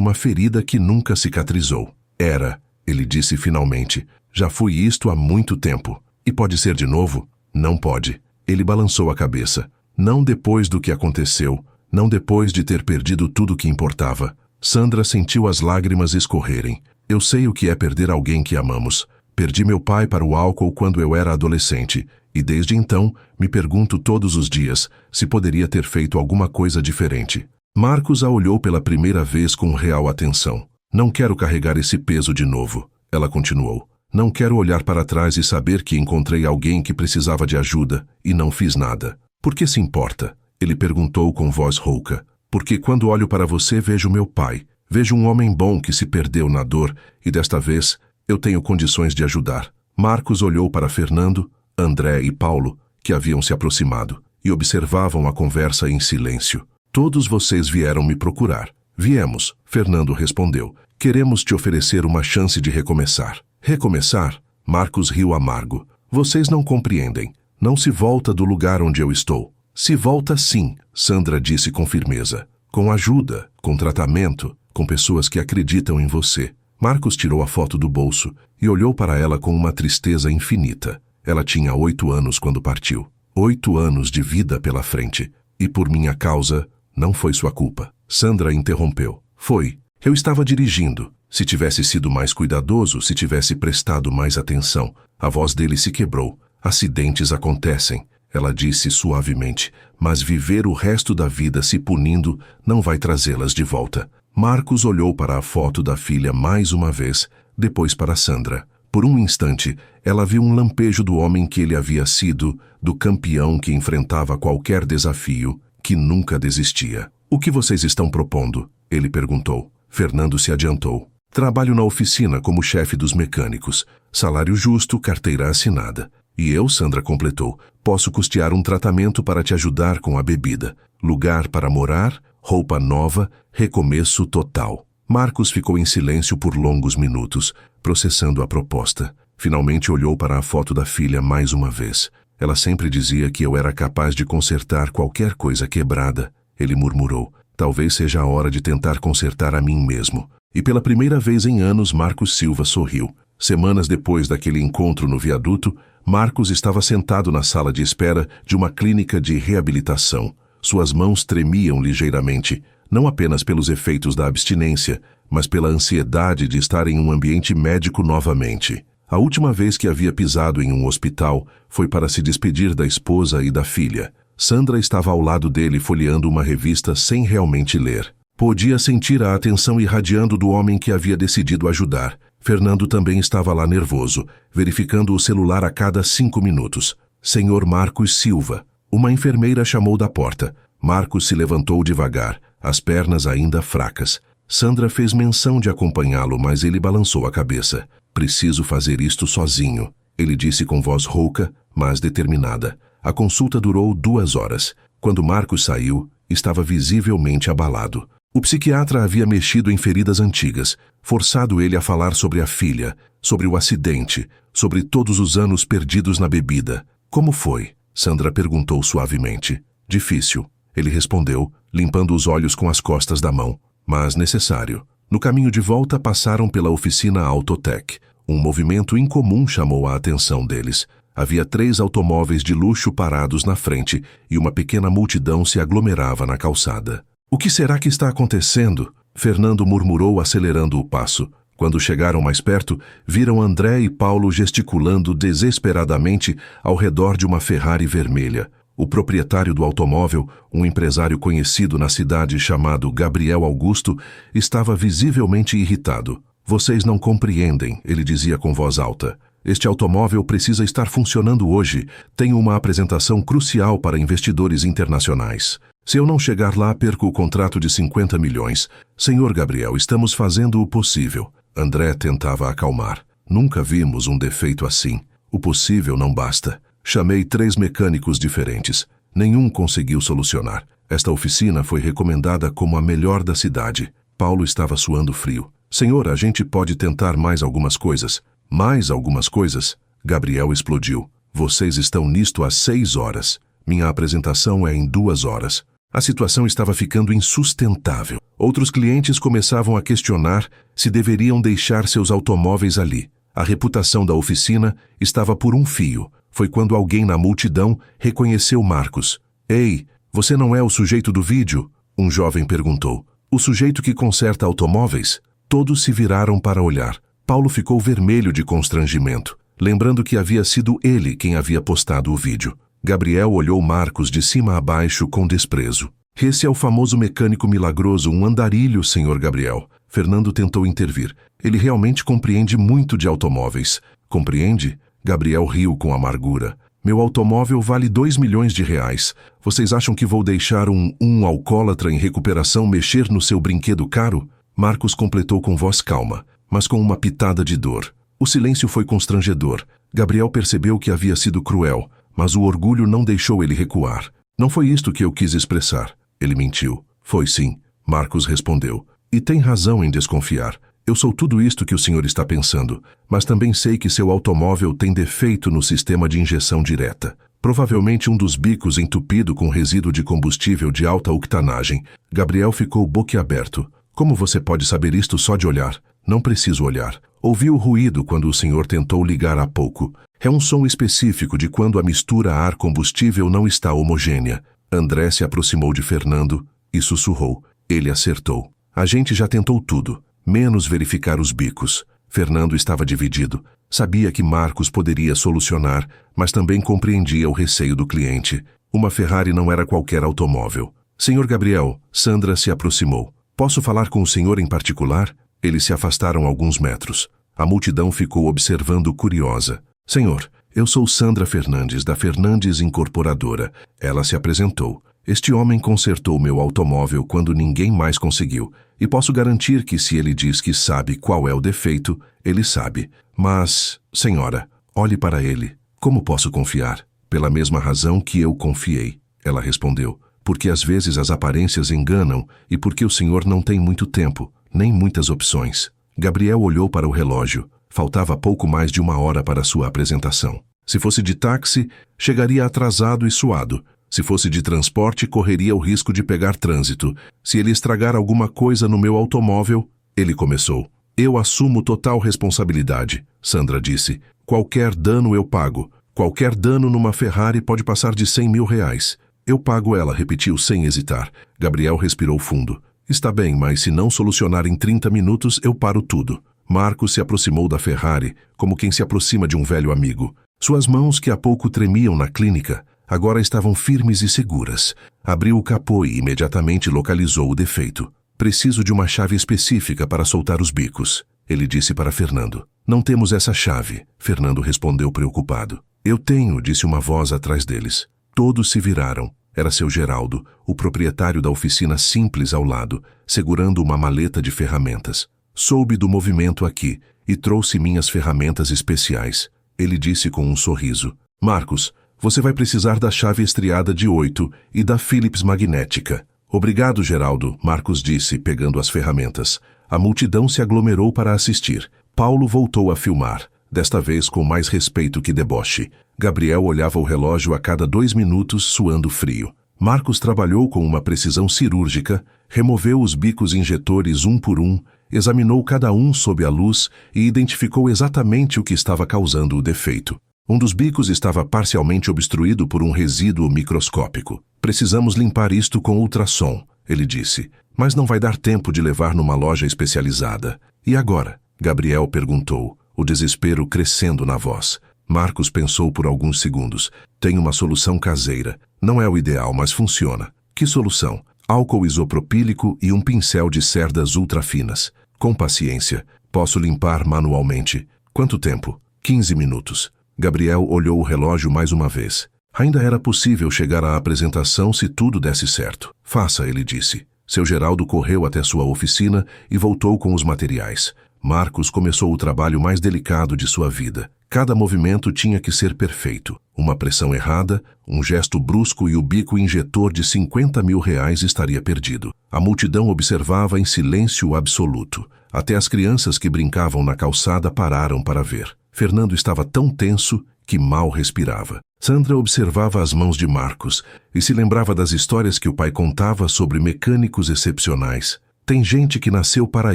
uma ferida que nunca cicatrizou. Era, ele disse finalmente. Já fui isto há muito tempo. E pode ser de novo? Não pode. Ele balançou a cabeça. Não depois do que aconteceu, não depois de ter perdido tudo que importava. Sandra sentiu as lágrimas escorrerem. Eu sei o que é perder alguém que amamos. Perdi meu pai para o álcool quando eu era adolescente, e desde então me pergunto todos os dias se poderia ter feito alguma coisa diferente. Marcos a olhou pela primeira vez com real atenção. Não quero carregar esse peso de novo, ela continuou. Não quero olhar para trás e saber que encontrei alguém que precisava de ajuda e não fiz nada. Por que se importa? Ele perguntou com voz rouca. Porque quando olho para você vejo meu pai. Vejo um homem bom que se perdeu na dor e desta vez eu tenho condições de ajudar. Marcos olhou para Fernando, André e Paulo, que haviam se aproximado, e observavam a conversa em silêncio. Todos vocês vieram me procurar. Viemos, Fernando respondeu. Queremos te oferecer uma chance de recomeçar. Recomeçar? Marcos riu amargo. Vocês não compreendem. Não se volta do lugar onde eu estou. Se volta sim, Sandra disse com firmeza. com ajuda, com tratamento, com pessoas que acreditam em você. Marcos tirou a foto do bolso e olhou para ela com uma tristeza infinita. Ela tinha 8 anos quando partiu. 8 anos de vida pela frente. E por minha causa, não foi sua culpa. Sandra interrompeu. Foi. Eu estava dirigindo. Se tivesse sido mais cuidadoso, se tivesse prestado mais atenção. A voz dele se quebrou. Acidentes acontecem, ela disse suavemente, mas viver o resto da vida se punindo não vai trazê-las de volta. Marcos olhou para a foto da filha mais uma vez, depois para Sandra. Por um instante, ela viu um lampejo do homem que ele havia sido, do campeão que enfrentava qualquer desafio, que nunca desistia. O que vocês estão propondo? Ele perguntou. Fernando se adiantou. Trabalho na oficina como chefe dos mecânicos. Salário justo, carteira assinada. E eu, Sandra completou, posso custear um tratamento para te ajudar com a bebida. Lugar para morar, roupa nova, recomeço total. Marcos ficou em silêncio por longos minutos, processando a proposta. Finalmente olhou para a foto da filha mais uma vez. Ela sempre dizia que eu era capaz de consertar qualquer coisa quebrada. Ele murmurou, talvez seja a hora de tentar consertar a mim mesmo. E pela primeira vez em anos, Marcos Silva sorriu. Semanas depois daquele encontro no viaduto, Marcos estava sentado na sala de espera de uma clínica de reabilitação. Suas mãos tremiam ligeiramente, não apenas pelos efeitos da abstinência, mas pela ansiedade de estar em um ambiente médico novamente. A última vez que havia pisado em um hospital foi para se despedir da esposa e da filha. Sandra estava ao lado dele folheando uma revista sem realmente ler. Podia sentir a atenção irradiando do homem que havia decidido ajudar. Fernando também estava lá nervoso, verificando o celular a cada 5 minutos. Senhor Marcos Silva. Uma enfermeira chamou da porta. Marcos se levantou devagar, as pernas ainda fracas. Sandra fez menção de acompanhá-lo, mas ele balançou a cabeça. Preciso fazer isto sozinho, ele disse com voz rouca, mas determinada. A consulta durou 2 horas. Quando Marcos saiu, estava visivelmente abalado. O psiquiatra havia mexido em feridas antigas, forçado ele a falar sobre a filha, sobre o acidente, sobre todos os anos perdidos na bebida. Como foi? Sandra perguntou suavemente. Difícil, ele respondeu, limpando os olhos com as costas da mão, mas necessário. No caminho de volta passaram pela oficina Autotech. Um movimento incomum chamou a atenção deles. Havia 3 automóveis de luxo parados na frente e uma pequena multidão se aglomerava na calçada. O que será que está acontecendo? Fernando murmurou, acelerando o passo. Quando chegaram mais perto, viram André e Paulo gesticulando desesperadamente ao redor de uma Ferrari vermelha. O proprietário do automóvel, um empresário conhecido na cidade chamado Gabriel Augusto, estava visivelmente irritado. Vocês não compreendem, ele dizia com voz alta. Este automóvel precisa estar funcionando hoje. Tenho uma apresentação crucial para investidores internacionais. Se eu não chegar lá, perco o contrato de 50 milhões. Senhor Gabriel, estamos fazendo o possível. André tentava acalmar. Nunca vimos um defeito assim. O possível não basta. Chamei 3 mecânicos diferentes. Nenhum conseguiu solucionar. Esta oficina foi recomendada como a melhor da cidade. Paulo estava suando frio. Senhor, a gente pode tentar mais algumas coisas. Mais algumas coisas? Gabriel explodiu. Vocês estão nisto há 6 horas. Minha apresentação é em 2 horas. A situação estava ficando insustentável. Outros clientes começavam a questionar se deveriam deixar seus automóveis ali. A reputação da oficina estava por um fio. Foi quando alguém na multidão reconheceu Marcos. Ei, você não é o sujeito do vídeo? Um jovem perguntou. O sujeito que conserta automóveis? Todos se viraram para olhar. Paulo ficou vermelho de constrangimento, lembrando que havia sido ele quem havia postado o vídeo. Gabriel olhou Marcos de cima a baixo com desprezo. Esse é o famoso mecânico milagroso, um andarilho, senhor Gabriel. Fernando tentou intervir. Ele realmente compreende muito de automóveis. Compreende? Gabriel riu com amargura. Meu automóvel vale 2 milhões de reais. Vocês acham que vou deixar um alcoólatra em recuperação mexer no seu brinquedo caro? Marcos completou com voz calma, mas com uma pitada de dor. O silêncio foi constrangedor. Gabriel percebeu que havia sido cruel, mas o orgulho não deixou ele recuar. Não foi isto que eu quis expressar. Ele mentiu. Foi sim, Marcos respondeu. E tem razão em desconfiar. Eu sou tudo isto que o senhor está pensando, mas também sei que seu automóvel tem defeito no sistema de injeção direta. Provavelmente um dos bicos entupido com resíduo de combustível de alta octanagem. Gabriel ficou boquiaberto. Como você pode saber isto só de olhar? Não preciso olhar. Ouvi o ruído quando o senhor tentou ligar há pouco. É um som específico de quando a mistura ar-combustível não está homogênea. André se aproximou de Fernando e sussurrou. Ele acertou. A gente já tentou tudo, menos verificar os bicos. Fernando estava dividido. Sabia que Marcos poderia solucionar, mas também compreendia o receio do cliente. Uma Ferrari não era qualquer automóvel. Senhor Gabriel, Sandra se aproximou. Posso falar com o senhor em particular? Eles se afastaram alguns metros. A multidão ficou observando curiosa. Senhor, eu sou Sandra Fernandes, da Fernandes Incorporadora. Ela se apresentou. Este homem consertou meu automóvel quando ninguém mais conseguiu. E posso garantir que se ele diz que sabe qual é o defeito, ele sabe. Mas, senhora, olhe para ele. Como posso confiar? Pela mesma razão que eu confiei. Ela respondeu. Porque às vezes as aparências enganam e porque o senhor não tem muito tempo, nem muitas opções. Gabriel olhou para o relógio. Faltava pouco mais de 1 hora para sua apresentação. Se fosse de táxi, chegaria atrasado e suado. Se fosse de transporte, correria o risco de pegar trânsito. Se ele estragar alguma coisa no meu automóvel, ele começou. Eu assumo total responsabilidade, Sandra disse. Qualquer dano eu pago. Qualquer dano numa Ferrari pode passar de 100 mil reais. Eu pago, ela repetiu sem hesitar. Gabriel respirou fundo. Está bem, mas se não solucionar em 30 minutos, eu paro tudo. Marcos se aproximou da Ferrari, como quem se aproxima de um velho amigo. Suas mãos, que há pouco tremiam na clínica, agora estavam firmes e seguras. Abriu o capô e imediatamente localizou o defeito. Preciso de uma chave específica para soltar os bicos, ele disse para Fernando. Não temos essa chave, Fernando respondeu preocupado. Eu tenho, disse uma voz atrás deles. Todos se viraram. Era seu Geraldo, o proprietário da oficina simples ao lado, segurando uma maleta de ferramentas. Soube do movimento aqui e trouxe minhas ferramentas especiais, ele disse com um sorriso. Marcos, você vai precisar da chave estriada de 8 e da Phillips magnética. Obrigado, Geraldo, Marcos disse, pegando as ferramentas. A multidão se aglomerou para assistir. Paulo voltou a filmar, desta vez com mais respeito que deboche. Gabriel olhava o relógio a cada 2 minutos, suando frio. Marcos trabalhou com uma precisão cirúrgica, removeu os bicos injetores um por um, examinou cada um sob a luz e identificou exatamente o que estava causando o defeito. Um dos bicos estava parcialmente obstruído por um resíduo microscópico. Precisamos limpar isto com ultrassom, ele disse, mas não vai dar tempo de levar numa loja especializada. E agora? Gabriel perguntou, o desespero crescendo na voz. Marcos pensou por alguns segundos. Tem uma solução caseira. Não é o ideal, mas funciona. Que solução? Álcool isopropílico e um pincel de cerdas ultrafinas. Com paciência. Posso limpar manualmente. Quanto tempo? 15 minutos. Gabriel olhou o relógio mais uma vez. Ainda era possível chegar à apresentação se tudo desse certo. Faça, ele disse. Seu Geraldo correu até sua oficina e voltou com os materiais. Marcos começou o trabalho mais delicado de sua vida. Cada movimento tinha que ser perfeito. Uma pressão errada, um gesto brusco e o bico injetor de 50 mil reais estaria perdido. A multidão observava em silêncio absoluto. Até as crianças que brincavam na calçada pararam para ver. Fernando estava tão tenso que mal respirava. Sandra observava as mãos de Marcos e se lembrava das histórias que o pai contava sobre mecânicos excepcionais. Tem gente que nasceu para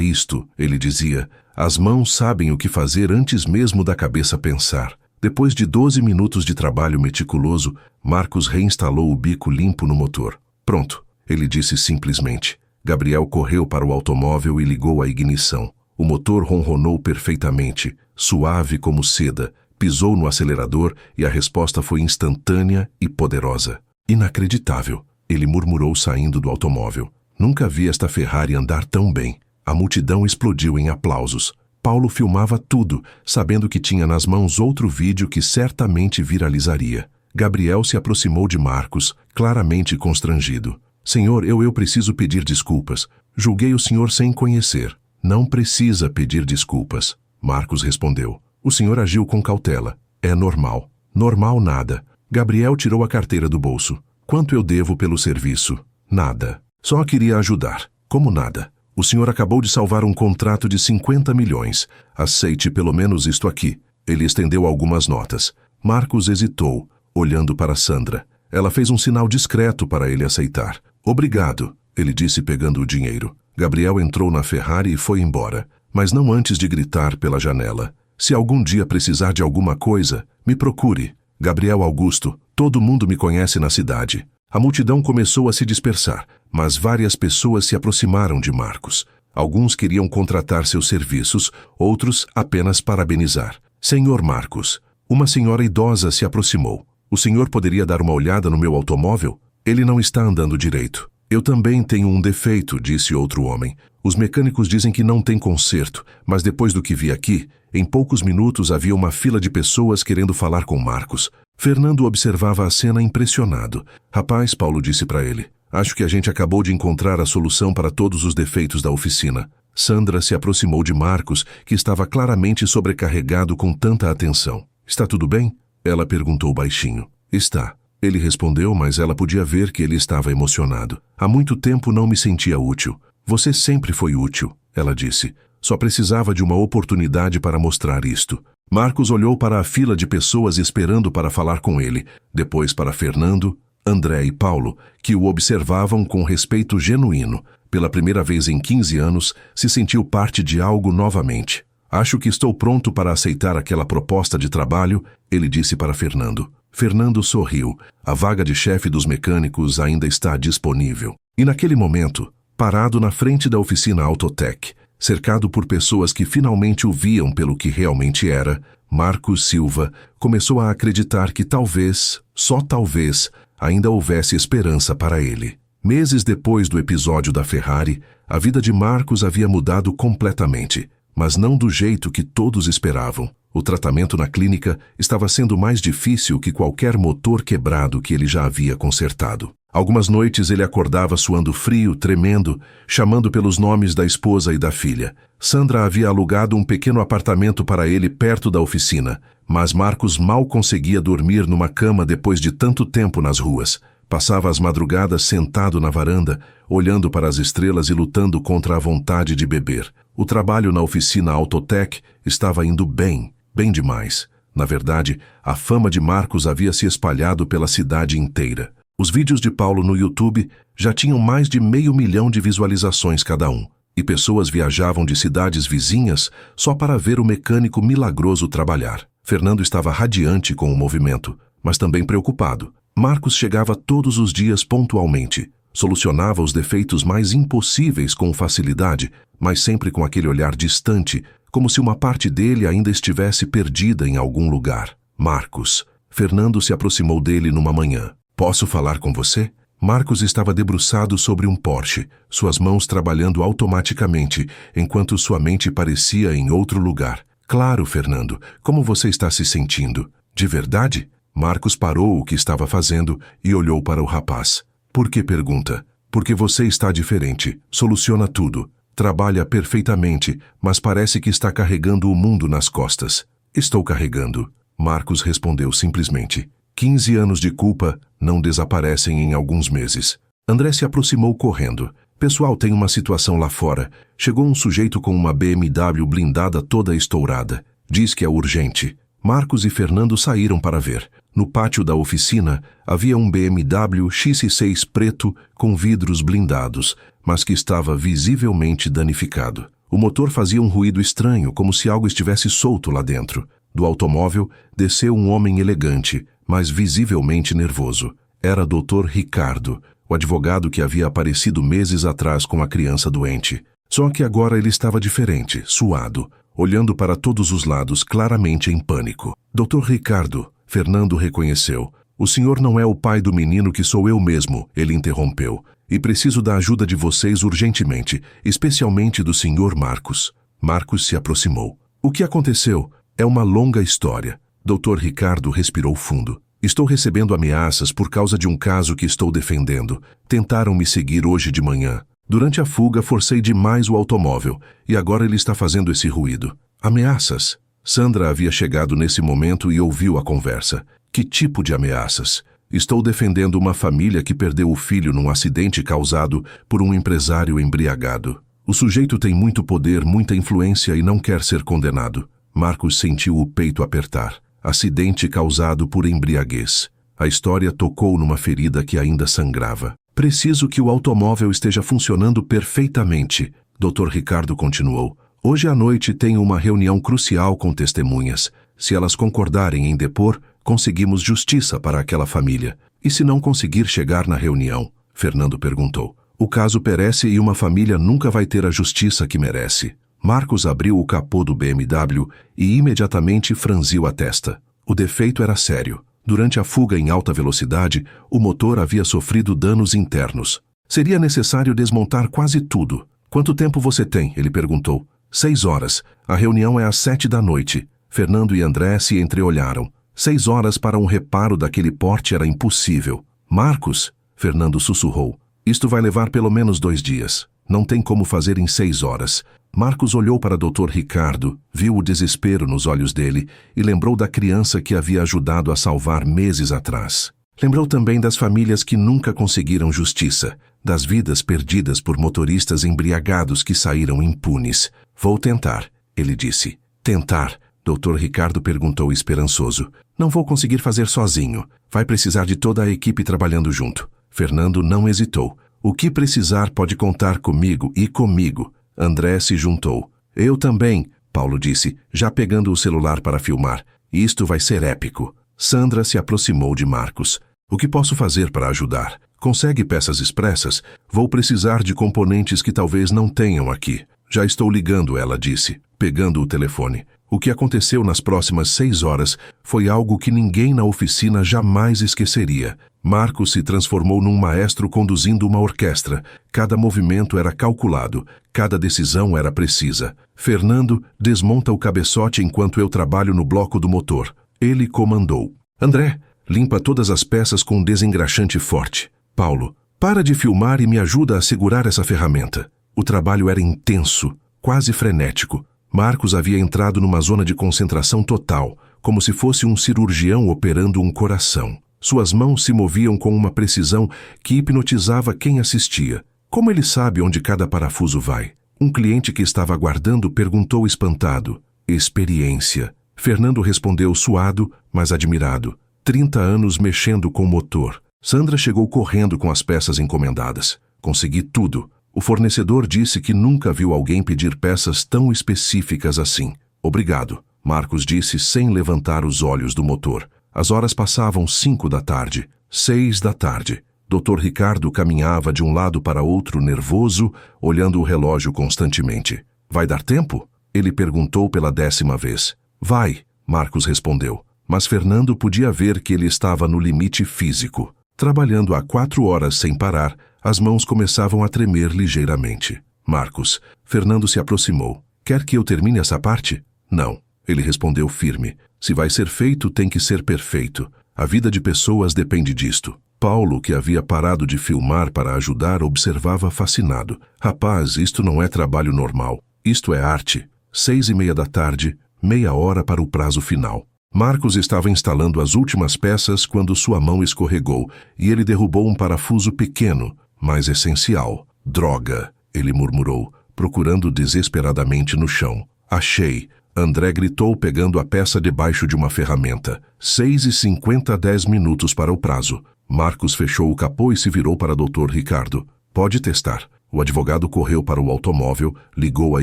isto, ele dizia. As mãos sabem o que fazer antes mesmo da cabeça pensar. Depois de 12 minutos de trabalho meticuloso, Marcos reinstalou o bico limpo no motor. Pronto, ele disse simplesmente. Gabriel correu para o automóvel e ligou a ignição. O motor ronronou perfeitamente, suave como seda, pisou no acelerador e a resposta foi instantânea e poderosa. Inacreditável, ele murmurou saindo do automóvel. Nunca vi esta Ferrari andar tão bem. A multidão explodiu em aplausos. Paulo filmava tudo, sabendo que tinha nas mãos outro vídeo que certamente viralizaria. Gabriel se aproximou de Marcos, claramente constrangido. Senhor, eu preciso pedir desculpas. Julguei o senhor sem conhecer. Não precisa pedir desculpas. Marcos respondeu. O senhor agiu com cautela. É normal. Normal nada. Gabriel tirou a carteira do bolso. Quanto eu devo pelo serviço? Nada. Só queria ajudar. Como nada? O senhor acabou de salvar um contrato de 50 milhões. Aceite pelo menos isto aqui. Ele estendeu algumas notas. Marcos hesitou. olhando para Sandra. Ela fez um sinal discreto para ele aceitar. Obrigado, ele disse pegando o dinheiro. Gabriel entrou na Ferrari e foi embora, mas não antes de gritar pela janela. Se algum dia precisar de alguma coisa, me procure. Gabriel Augusto, todo mundo me conhece na cidade. A multidão começou a se dispersar, mas várias pessoas se aproximaram de Marcos. Alguns queriam contratar seus serviços, outros apenas parabenizar. Senhor Marcos, uma senhora idosa se aproximou. O senhor poderia dar uma olhada no meu automóvel? Ele não está andando direito. Eu também tenho um defeito, disse outro homem. Os mecânicos dizem que não tem conserto, mas depois do que vi aqui, em poucos minutos havia uma fila de pessoas querendo falar com Marcos. Fernando observava a cena impressionado. Rapaz, Paulo disse para ele, acho que a gente acabou de encontrar a solução para todos os defeitos da oficina. Sandra se aproximou de Marcos, que estava claramente sobrecarregado com tanta atenção. Está tudo bem? Ela perguntou baixinho. Está. Ele respondeu, mas ela podia ver que ele estava emocionado. Há muito tempo não me sentia útil. Você sempre foi útil, ela disse. Só precisava de uma oportunidade para mostrar isto. Marcos olhou para a fila de pessoas esperando para falar com ele, depois para Fernando, André e Paulo, que o observavam com respeito genuíno. Pela primeira vez em 15 anos, se sentiu parte de algo novamente. Acho que estou pronto para aceitar aquela proposta de trabalho, ele disse para Fernando. Fernando sorriu. A vaga de chefe dos mecânicos ainda está disponível. E naquele momento, parado na frente da oficina Autotech, cercado por pessoas que finalmente o viam pelo que realmente era, Marcos Silva começou a acreditar que talvez, só talvez, ainda houvesse esperança para ele. Meses depois do episódio da Ferrari, a vida de Marcos havia mudado completamente, mas não do jeito que todos esperavam. O tratamento na clínica estava sendo mais difícil que qualquer motor quebrado que ele já havia consertado. Algumas noites ele acordava suando frio, tremendo, chamando pelos nomes da esposa e da filha. Sandra havia alugado um pequeno apartamento para ele perto da oficina, mas Marcos mal conseguia dormir numa cama depois de tanto tempo nas ruas. Passava as madrugadas sentado na varanda, olhando para as estrelas e lutando contra a vontade de beber. O trabalho na oficina Autotech estava indo bem demais. Na verdade, a fama de Marcos havia se espalhado pela cidade inteira. Os vídeos de Paulo no YouTube já tinham mais de 500 mil de visualizações cada um, e pessoas viajavam de cidades vizinhas só para ver o mecânico milagroso trabalhar. Fernando estava radiante com o movimento, mas também preocupado. Marcos chegava todos os dias pontualmente, solucionava os defeitos mais impossíveis com facilidade, mas sempre com aquele olhar distante, como se uma parte dele ainda estivesse perdida em algum lugar. Marcos. Fernando se aproximou dele numa manhã. Posso falar com você? Marcos estava debruçado sobre um Porsche, suas mãos trabalhando automaticamente, enquanto sua mente parecia em outro lugar. Claro, Fernando. Como você está se sentindo? De verdade? Marcos parou o que estava fazendo e olhou para o rapaz. Por que pergunta? Porque você está diferente. Soluciona tudo. Trabalha perfeitamente, mas parece que está carregando o mundo nas costas. Estou carregando. Marcos respondeu simplesmente. 15 anos de culpa não desaparecem em alguns meses. André se aproximou correndo. Pessoal, tem uma situação lá fora. Chegou um sujeito com uma BMW blindada toda estourada. Diz que é urgente. Marcos e Fernando saíram para ver. No pátio da oficina havia um BMW X6 preto com vidros blindados, mas que estava visivelmente danificado. O motor fazia um ruído estranho, como se algo estivesse solto lá dentro. Do automóvel desceu um homem elegante, mas visivelmente nervoso. Era Dr. Ricardo, o advogado que havia aparecido meses atrás com a criança doente. Só que agora ele estava diferente, suado, olhando para todos os lados claramente em pânico. Dr. Ricardo, Fernando reconheceu. O senhor não é o pai do menino que sou eu mesmo, ele interrompeu. E preciso da ajuda de vocês urgentemente, especialmente do senhor Marcos. Marcos se aproximou. O que aconteceu? É uma longa história. Dr. Ricardo respirou fundo. Estou recebendo ameaças por causa de um caso que estou defendendo. Tentaram me seguir hoje de manhã. Durante a fuga, forcei demais o automóvel, e agora ele está fazendo esse ruído. Ameaças? Sandra havia chegado nesse momento e ouviu a conversa. Que tipo de ameaças? Estou defendendo uma família que perdeu o filho num acidente causado por um empresário embriagado. O sujeito tem muito poder, muita influência e não quer ser condenado. Marcos sentiu o peito apertar. Acidente causado por embriaguez. A história tocou numa ferida que ainda sangrava. Preciso que o automóvel esteja funcionando perfeitamente, Dr. Ricardo continuou. Hoje à noite tenho uma reunião crucial com testemunhas. Se elas concordarem em depor, conseguimos justiça para aquela família. E se não conseguir chegar na reunião? Fernando perguntou. O caso perece e uma família nunca vai ter a justiça que merece. Marcos abriu o capô do BMW e imediatamente franziu a testa. O defeito era sério. Durante a fuga em alta velocidade, o motor havia sofrido danos internos. Seria necessário desmontar quase tudo. Quanto tempo você tem? Ele perguntou. 6 horas. A reunião é às 7 da noite. Fernando e André se entreolharam. 6 horas para um reparo daquele porte era impossível. Marcos, Fernando sussurrou, isto vai levar pelo menos 2 dias. Não tem como fazer em 6 horas. Marcos olhou para Dr. Ricardo, viu o desespero nos olhos dele e lembrou da criança que havia ajudado a salvar meses atrás. Lembrou também das famílias que nunca conseguiram justiça, das vidas perdidas por motoristas embriagados que saíram impunes. Vou tentar, ele disse. Tentar? Dr. Ricardo perguntou esperançoso. Não vou conseguir fazer sozinho. Vai precisar de toda a equipe trabalhando junto. Fernando não hesitou. O que precisar pode contar comigo e comigo. André se juntou. Eu também, Paulo disse, já pegando o celular para filmar. Isto vai ser épico. Sandra se aproximou de Marcos. O que posso fazer para ajudar? Consegue peças expressas? Vou precisar de componentes que talvez não tenham aqui. Já estou ligando, ela disse, pegando o telefone. O que aconteceu nas próximas 6 horas foi algo que ninguém na oficina jamais esqueceria. Marcos se transformou num maestro conduzindo uma orquestra. Cada movimento era calculado, cada decisão era precisa. Fernando, desmonta o cabeçote enquanto eu trabalho no bloco do motor. Ele comandou. André, limpa todas as peças com um desengraxante forte. Paulo, para de filmar e me ajuda a segurar essa ferramenta. O trabalho era intenso, quase frenético. Marcos havia entrado numa zona de concentração total, como se fosse um cirurgião operando um coração. Suas mãos se moviam com uma precisão que hipnotizava quem assistia. Como ele sabe onde cada parafuso vai? Um cliente que estava aguardando perguntou espantado. Experiência. Fernando respondeu suado, mas admirado. 30 anos mexendo com motor. Sandra chegou correndo com as peças encomendadas. Consegui tudo. O fornecedor disse que nunca viu alguém pedir peças tão específicas assim. Obrigado, Marcos disse sem levantar os olhos do motor. As horas passavam 5 da tarde, 6 da tarde. Dr. Ricardo caminhava de um lado para outro nervoso, olhando o relógio constantemente. Vai dar tempo? Ele perguntou pela 10ª vez. Vai, Marcos respondeu. Mas Fernando podia ver que ele estava no limite físico. Trabalhando há 4 horas sem parar, as mãos começavam a tremer ligeiramente. Marcos, Fernando se aproximou. Quer que eu termine essa parte? Não, ele respondeu firme. Se vai ser feito, tem que ser perfeito. A vida de pessoas depende disto. Paulo, que havia parado de filmar para ajudar, observava fascinado. Rapaz, isto não é trabalho normal. Isto é arte. 6:30 da tarde, meia hora para o prazo final. Marcos estava instalando as últimas peças quando sua mão escorregou e ele derrubou um parafuso pequeno, mas essencial. Droga, ele murmurou, procurando desesperadamente no chão. Achei. André gritou pegando a peça debaixo de uma ferramenta. 6:50, 10 minutos para o prazo. Marcos fechou o capô e se virou para Dr. Ricardo. Pode testar. O advogado correu para o automóvel, ligou a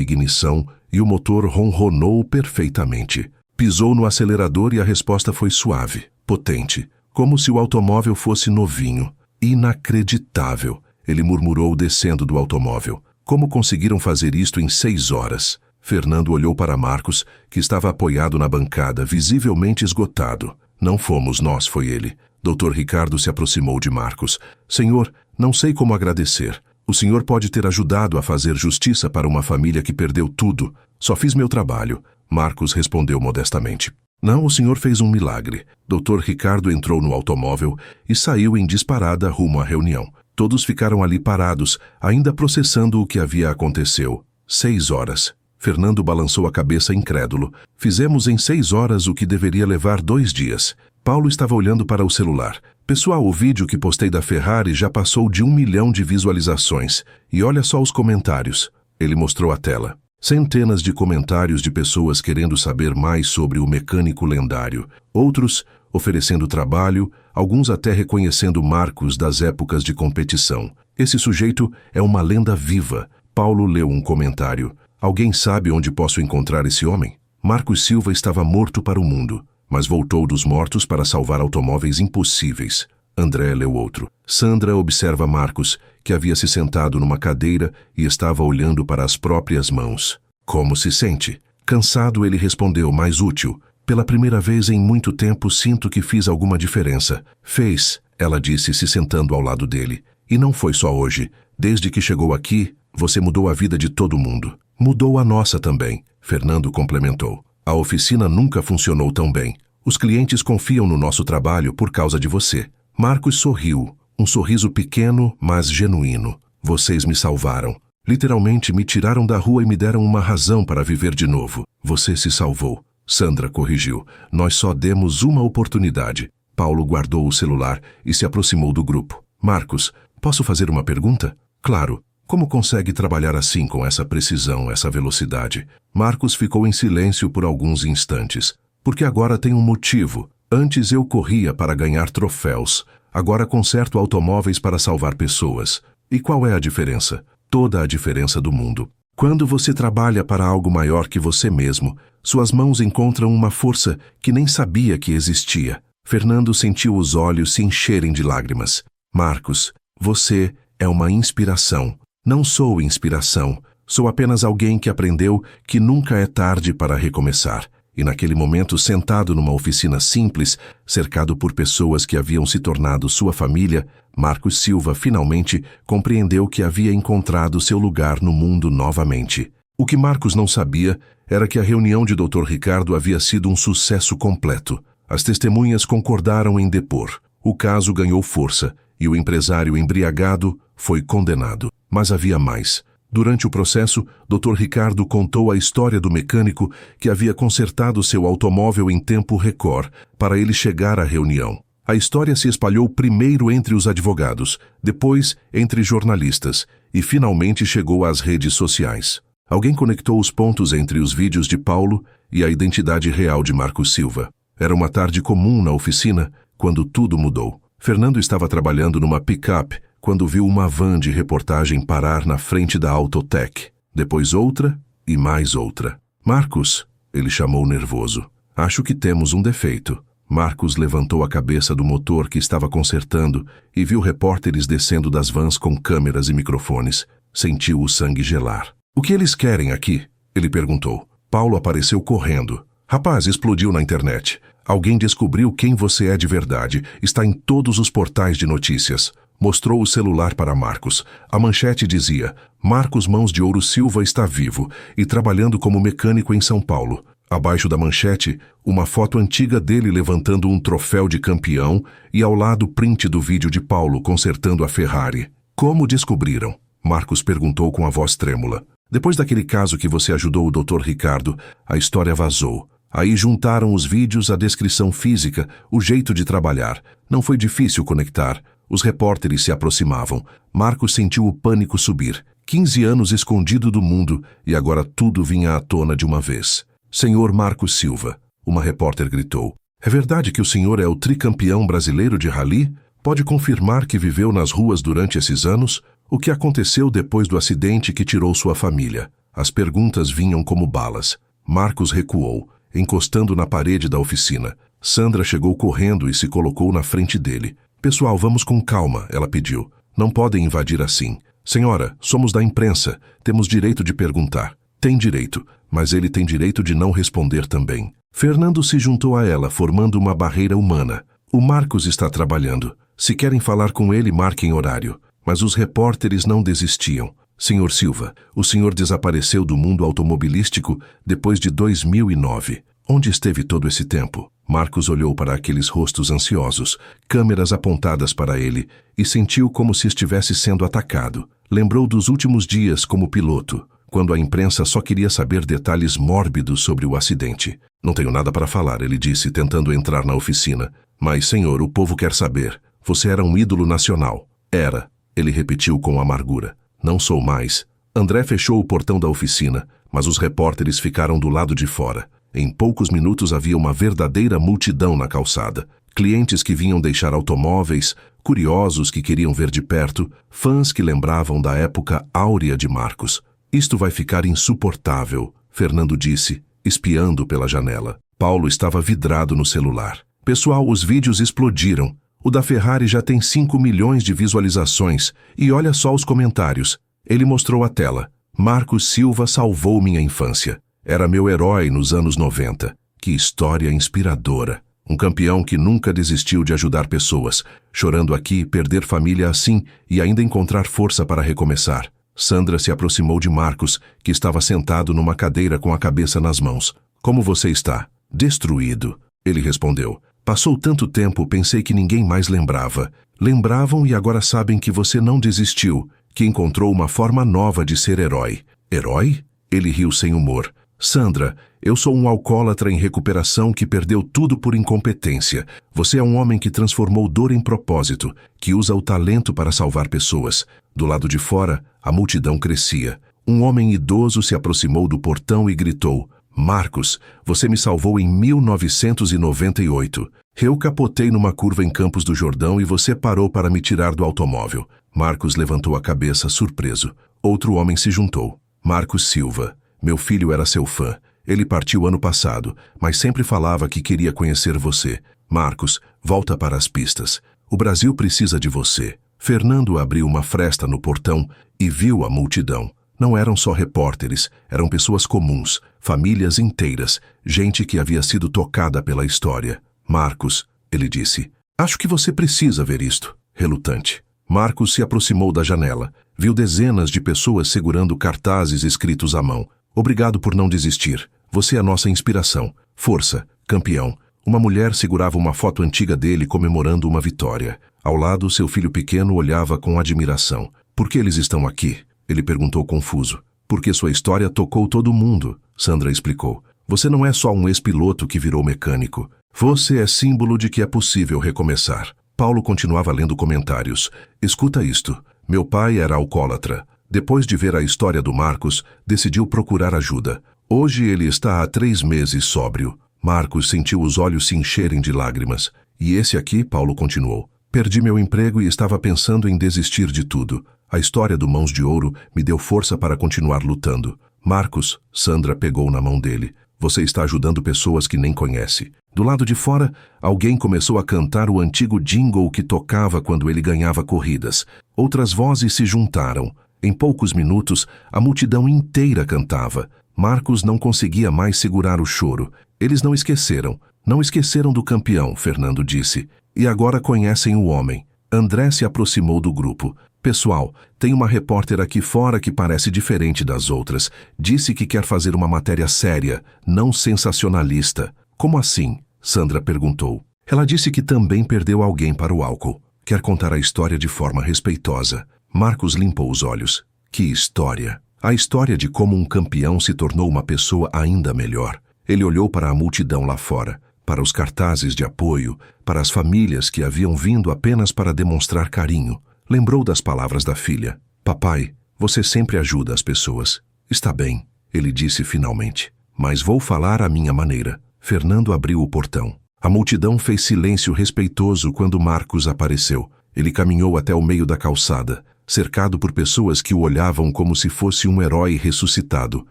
ignição e o motor ronronou perfeitamente. Pisou no acelerador e a resposta foi suave, potente, como se o automóvel fosse novinho. Inacreditável, ele murmurou descendo do automóvel. Como conseguiram fazer isto em 6 horas? Fernando olhou para Marcos, que estava apoiado na bancada, visivelmente esgotado. Não fomos nós, foi ele. Dr. Ricardo se aproximou de Marcos. Senhor, não sei como agradecer. O senhor pode ter ajudado a fazer justiça para uma família que perdeu tudo. Só fiz meu trabalho. Marcos respondeu modestamente. Não, o senhor fez um milagre. Dr. Ricardo entrou no automóvel e saiu em disparada rumo à reunião. Todos ficaram ali parados, ainda processando o que havia acontecido. 6 horas. Fernando balançou a cabeça incrédulo. Fizemos em 6 horas o que deveria levar 2 dias. Paulo estava olhando para o celular. Pessoal, o vídeo que postei da Ferrari já passou de 1 milhão de visualizações. E olha só os comentários. Ele mostrou a tela. Centenas de comentários de pessoas querendo saber mais sobre o mecânico lendário. Outros, oferecendo trabalho, alguns até reconhecendo Marcos das épocas de competição. Esse sujeito é uma lenda viva. Paulo leu um comentário. Alguém sabe onde posso encontrar esse homem? Marcos Silva estava morto para o mundo, mas voltou dos mortos para salvar automóveis impossíveis. André leu outro. Sandra observa Marcos, que havia se sentado numa cadeira e estava olhando para as próprias mãos. Como se sente? Cansado, ele respondeu, mais útil. Pela primeira vez em muito tempo sinto que fiz alguma diferença. Fez, ela disse, se sentando ao lado dele. E não foi só hoje. Desde que chegou aqui, você mudou a vida de todo mundo. Mudou a nossa também, Fernando complementou. A oficina nunca funcionou tão bem. Os clientes confiam no nosso trabalho por causa de você. Marcos sorriu, um sorriso pequeno, mas genuíno. Vocês me salvaram. Literalmente me tiraram da rua e me deram uma razão para viver de novo. Você se salvou. Sandra corrigiu. Nós só demos uma oportunidade. Paulo guardou o celular e se aproximou do grupo. Marcos, posso fazer uma pergunta? Claro. Como consegue trabalhar assim com essa precisão, essa velocidade? Marcos ficou em silêncio por alguns instantes. Porque agora tem um motivo. Antes eu corria para ganhar troféus. Agora conserto automóveis para salvar pessoas. E qual é a diferença? Toda a diferença do mundo. Quando você trabalha para algo maior que você mesmo, suas mãos encontram uma força que nem sabia que existia. Fernando sentiu os olhos se encherem de lágrimas. Marcos, você é uma inspiração. Não sou inspiração. Sou apenas alguém que aprendeu que nunca é tarde para recomeçar. E naquele momento, sentado numa oficina simples, cercado por pessoas que haviam se tornado sua família, Marcos Silva finalmente compreendeu que havia encontrado seu lugar no mundo novamente. O que Marcos não sabia era que a reunião de Dr. Ricardo havia sido um sucesso completo. As testemunhas concordaram em depor. O caso ganhou força e o empresário embriagado foi condenado. Mas havia mais. Durante o processo, Dr. Ricardo contou a história do mecânico que havia consertado seu automóvel em tempo recorde para ele chegar à reunião. A história se espalhou primeiro entre os advogados, depois entre jornalistas e finalmente chegou às redes sociais. Alguém conectou os pontos entre os vídeos de Paulo e a identidade real de Marcos Silva. Era uma tarde comum na oficina quando tudo mudou. Fernando estava trabalhando numa picape quando viu uma van de reportagem parar na frente da Autotech. Depois outra e mais outra. Marcos, ele chamou nervoso. Acho que temos um defeito. Marcos levantou a cabeça do motor que estava consertando e viu repórteres descendo das vans com câmeras e microfones. Sentiu o sangue gelar. O que eles querem aqui? Ele perguntou. Paulo apareceu correndo. Rapaz, explodiu na internet. Alguém descobriu quem você é de verdade. Está em todos os portais de notícias. Mostrou o celular para Marcos. A manchete dizia: Marcos Mãos de Ouro Silva está vivo e trabalhando como mecânico em São Paulo. Abaixo da manchete, uma foto antiga dele levantando um troféu de campeão e ao lado print do vídeo de Paulo consertando a Ferrari. Como descobriram? Marcos perguntou com a voz trêmula. Depois daquele caso que você ajudou o Dr. Ricardo, a história vazou. Aí juntaram os vídeos, a descrição física, o jeito de trabalhar. Não foi difícil conectar. Os repórteres se aproximavam. Marcos sentiu o pânico subir. 15 anos escondido do mundo e agora tudo vinha à tona de uma vez. Senhor Marcos Silva, uma repórter gritou. É verdade que o senhor é o tricampeão brasileiro de rally? Pode confirmar que viveu nas ruas durante esses anos? O que aconteceu depois do acidente que tirou sua família? As perguntas vinham como balas. Marcos recuou, encostando na parede da oficina. Sandra chegou correndo e se colocou na frente dele. Pessoal, vamos com calma, ela pediu. Não podem invadir assim. Senhora, somos da imprensa. Temos direito de perguntar. Tem direito, mas ele tem direito de não responder também. Fernando se juntou a ela, formando uma barreira humana. O Marcos está trabalhando. Se querem falar com ele, marquem horário. Mas os repórteres não desistiam. Senhor Silva, o senhor desapareceu do mundo automobilístico depois de 2009. Onde esteve todo esse tempo? Marcos olhou para aqueles rostos ansiosos, câmeras apontadas para ele, e sentiu como se estivesse sendo atacado. Lembrou dos últimos dias como piloto, quando a imprensa só queria saber detalhes mórbidos sobre o acidente. Não tenho nada para falar, ele disse, tentando entrar na oficina. Mas, senhor, o povo quer saber. Você era um ídolo nacional. Era, ele repetiu com amargura. Não sou mais. André fechou o portão da oficina, mas os repórteres ficaram do lado de fora. Em poucos minutos havia uma verdadeira multidão na calçada. Clientes que vinham deixar automóveis, curiosos que queriam ver de perto, fãs que lembravam da época áurea de Marcos. Isto vai ficar insuportável, Fernando disse, espiando pela janela. Paulo estava vidrado no celular. Pessoal, os vídeos explodiram. O da Ferrari já tem 5 milhões de visualizações. E olha só os comentários. Ele mostrou a tela. Marcos Silva salvou minha infância. Era meu herói nos anos 90. Que história inspiradora. Um campeão que nunca desistiu de ajudar pessoas, chorando aqui, perder família assim e ainda encontrar força para recomeçar. Sandra se aproximou de Marcos, que estava sentado numa cadeira com a cabeça nas mãos. Como você está? Destruído. Ele respondeu. Passou tanto tempo, pensei que ninguém mais lembrava. Lembravam e agora sabem que você não desistiu, que encontrou uma forma nova de ser herói. Herói? Ele riu sem humor. Sandra, eu sou um alcoólatra em recuperação que perdeu tudo por incompetência. Você é um homem que transformou dor em propósito, que usa o talento para salvar pessoas. Do lado de fora, a multidão crescia. Um homem idoso se aproximou do portão e gritou, Marcos, você me salvou em 1998. Eu capotei numa curva em Campos do Jordão e você parou para me tirar do automóvel. Marcos levantou a cabeça, surpreso. Outro homem se juntou. Marcos Silva. Meu filho era seu fã. Ele partiu ano passado, mas sempre falava que queria conhecer você. Marcos, volta para as pistas. O Brasil precisa de você. Fernando abriu uma fresta no portão e viu a multidão. Não eram só repórteres, eram pessoas comuns, famílias inteiras, gente que havia sido tocada pela história. Marcos, ele disse, acho que você precisa ver isto. Relutante. Marcos se aproximou da janela. Viu dezenas de pessoas segurando cartazes escritos à mão. Obrigado por não desistir. Você é a nossa inspiração. Força, campeão. Uma mulher segurava uma foto antiga dele comemorando uma vitória. Ao lado, seu filho pequeno olhava com admiração. Por que eles estão aqui? Ele perguntou confuso. Porque sua história tocou todo mundo, Sandra explicou. Você não é só um ex-piloto que virou mecânico. Você é símbolo de que é possível recomeçar. Paulo continuava lendo comentários. Escuta isto. Meu pai era alcoólatra. Depois de ver a história do Marcos, decidiu procurar ajuda. Hoje ele está há 3 meses sóbrio. Marcos sentiu os olhos se encherem de lágrimas. E esse aqui, Paulo continuou. Perdi meu emprego e estava pensando em desistir de tudo. A história do Mãos de Ouro me deu força para continuar lutando. Marcos, Sandra pegou na mão dele. Você está ajudando pessoas que nem conhece. Do lado de fora, alguém começou a cantar o antigo jingle que tocava quando ele ganhava corridas. Outras vozes se juntaram. Em poucos minutos, a multidão inteira cantava. Marcos não conseguia mais segurar o choro. Eles não esqueceram. Não esqueceram do campeão, Fernando disse. E agora conhecem o homem. André se aproximou do grupo. Pessoal, tem uma repórter aqui fora que parece diferente das outras. Disse que quer fazer uma matéria séria, não sensacionalista. Como assim? Sandra perguntou. Ela disse que também perdeu alguém para o álcool. Quer contar a história de forma respeitosa. Marcos limpou os olhos. Que história! A história de como um campeão se tornou uma pessoa ainda melhor. Ele olhou para a multidão lá fora, para os cartazes de apoio, para as famílias que haviam vindo apenas para demonstrar carinho. Lembrou das palavras da filha. Papai, você sempre ajuda as pessoas. Está bem, ele disse finalmente. Mas vou falar à minha maneira. Fernando abriu o portão. A multidão fez silêncio respeitoso quando Marcos apareceu. Ele caminhou até o meio da calçada, cercado por pessoas que o olhavam como se fosse um herói ressuscitado.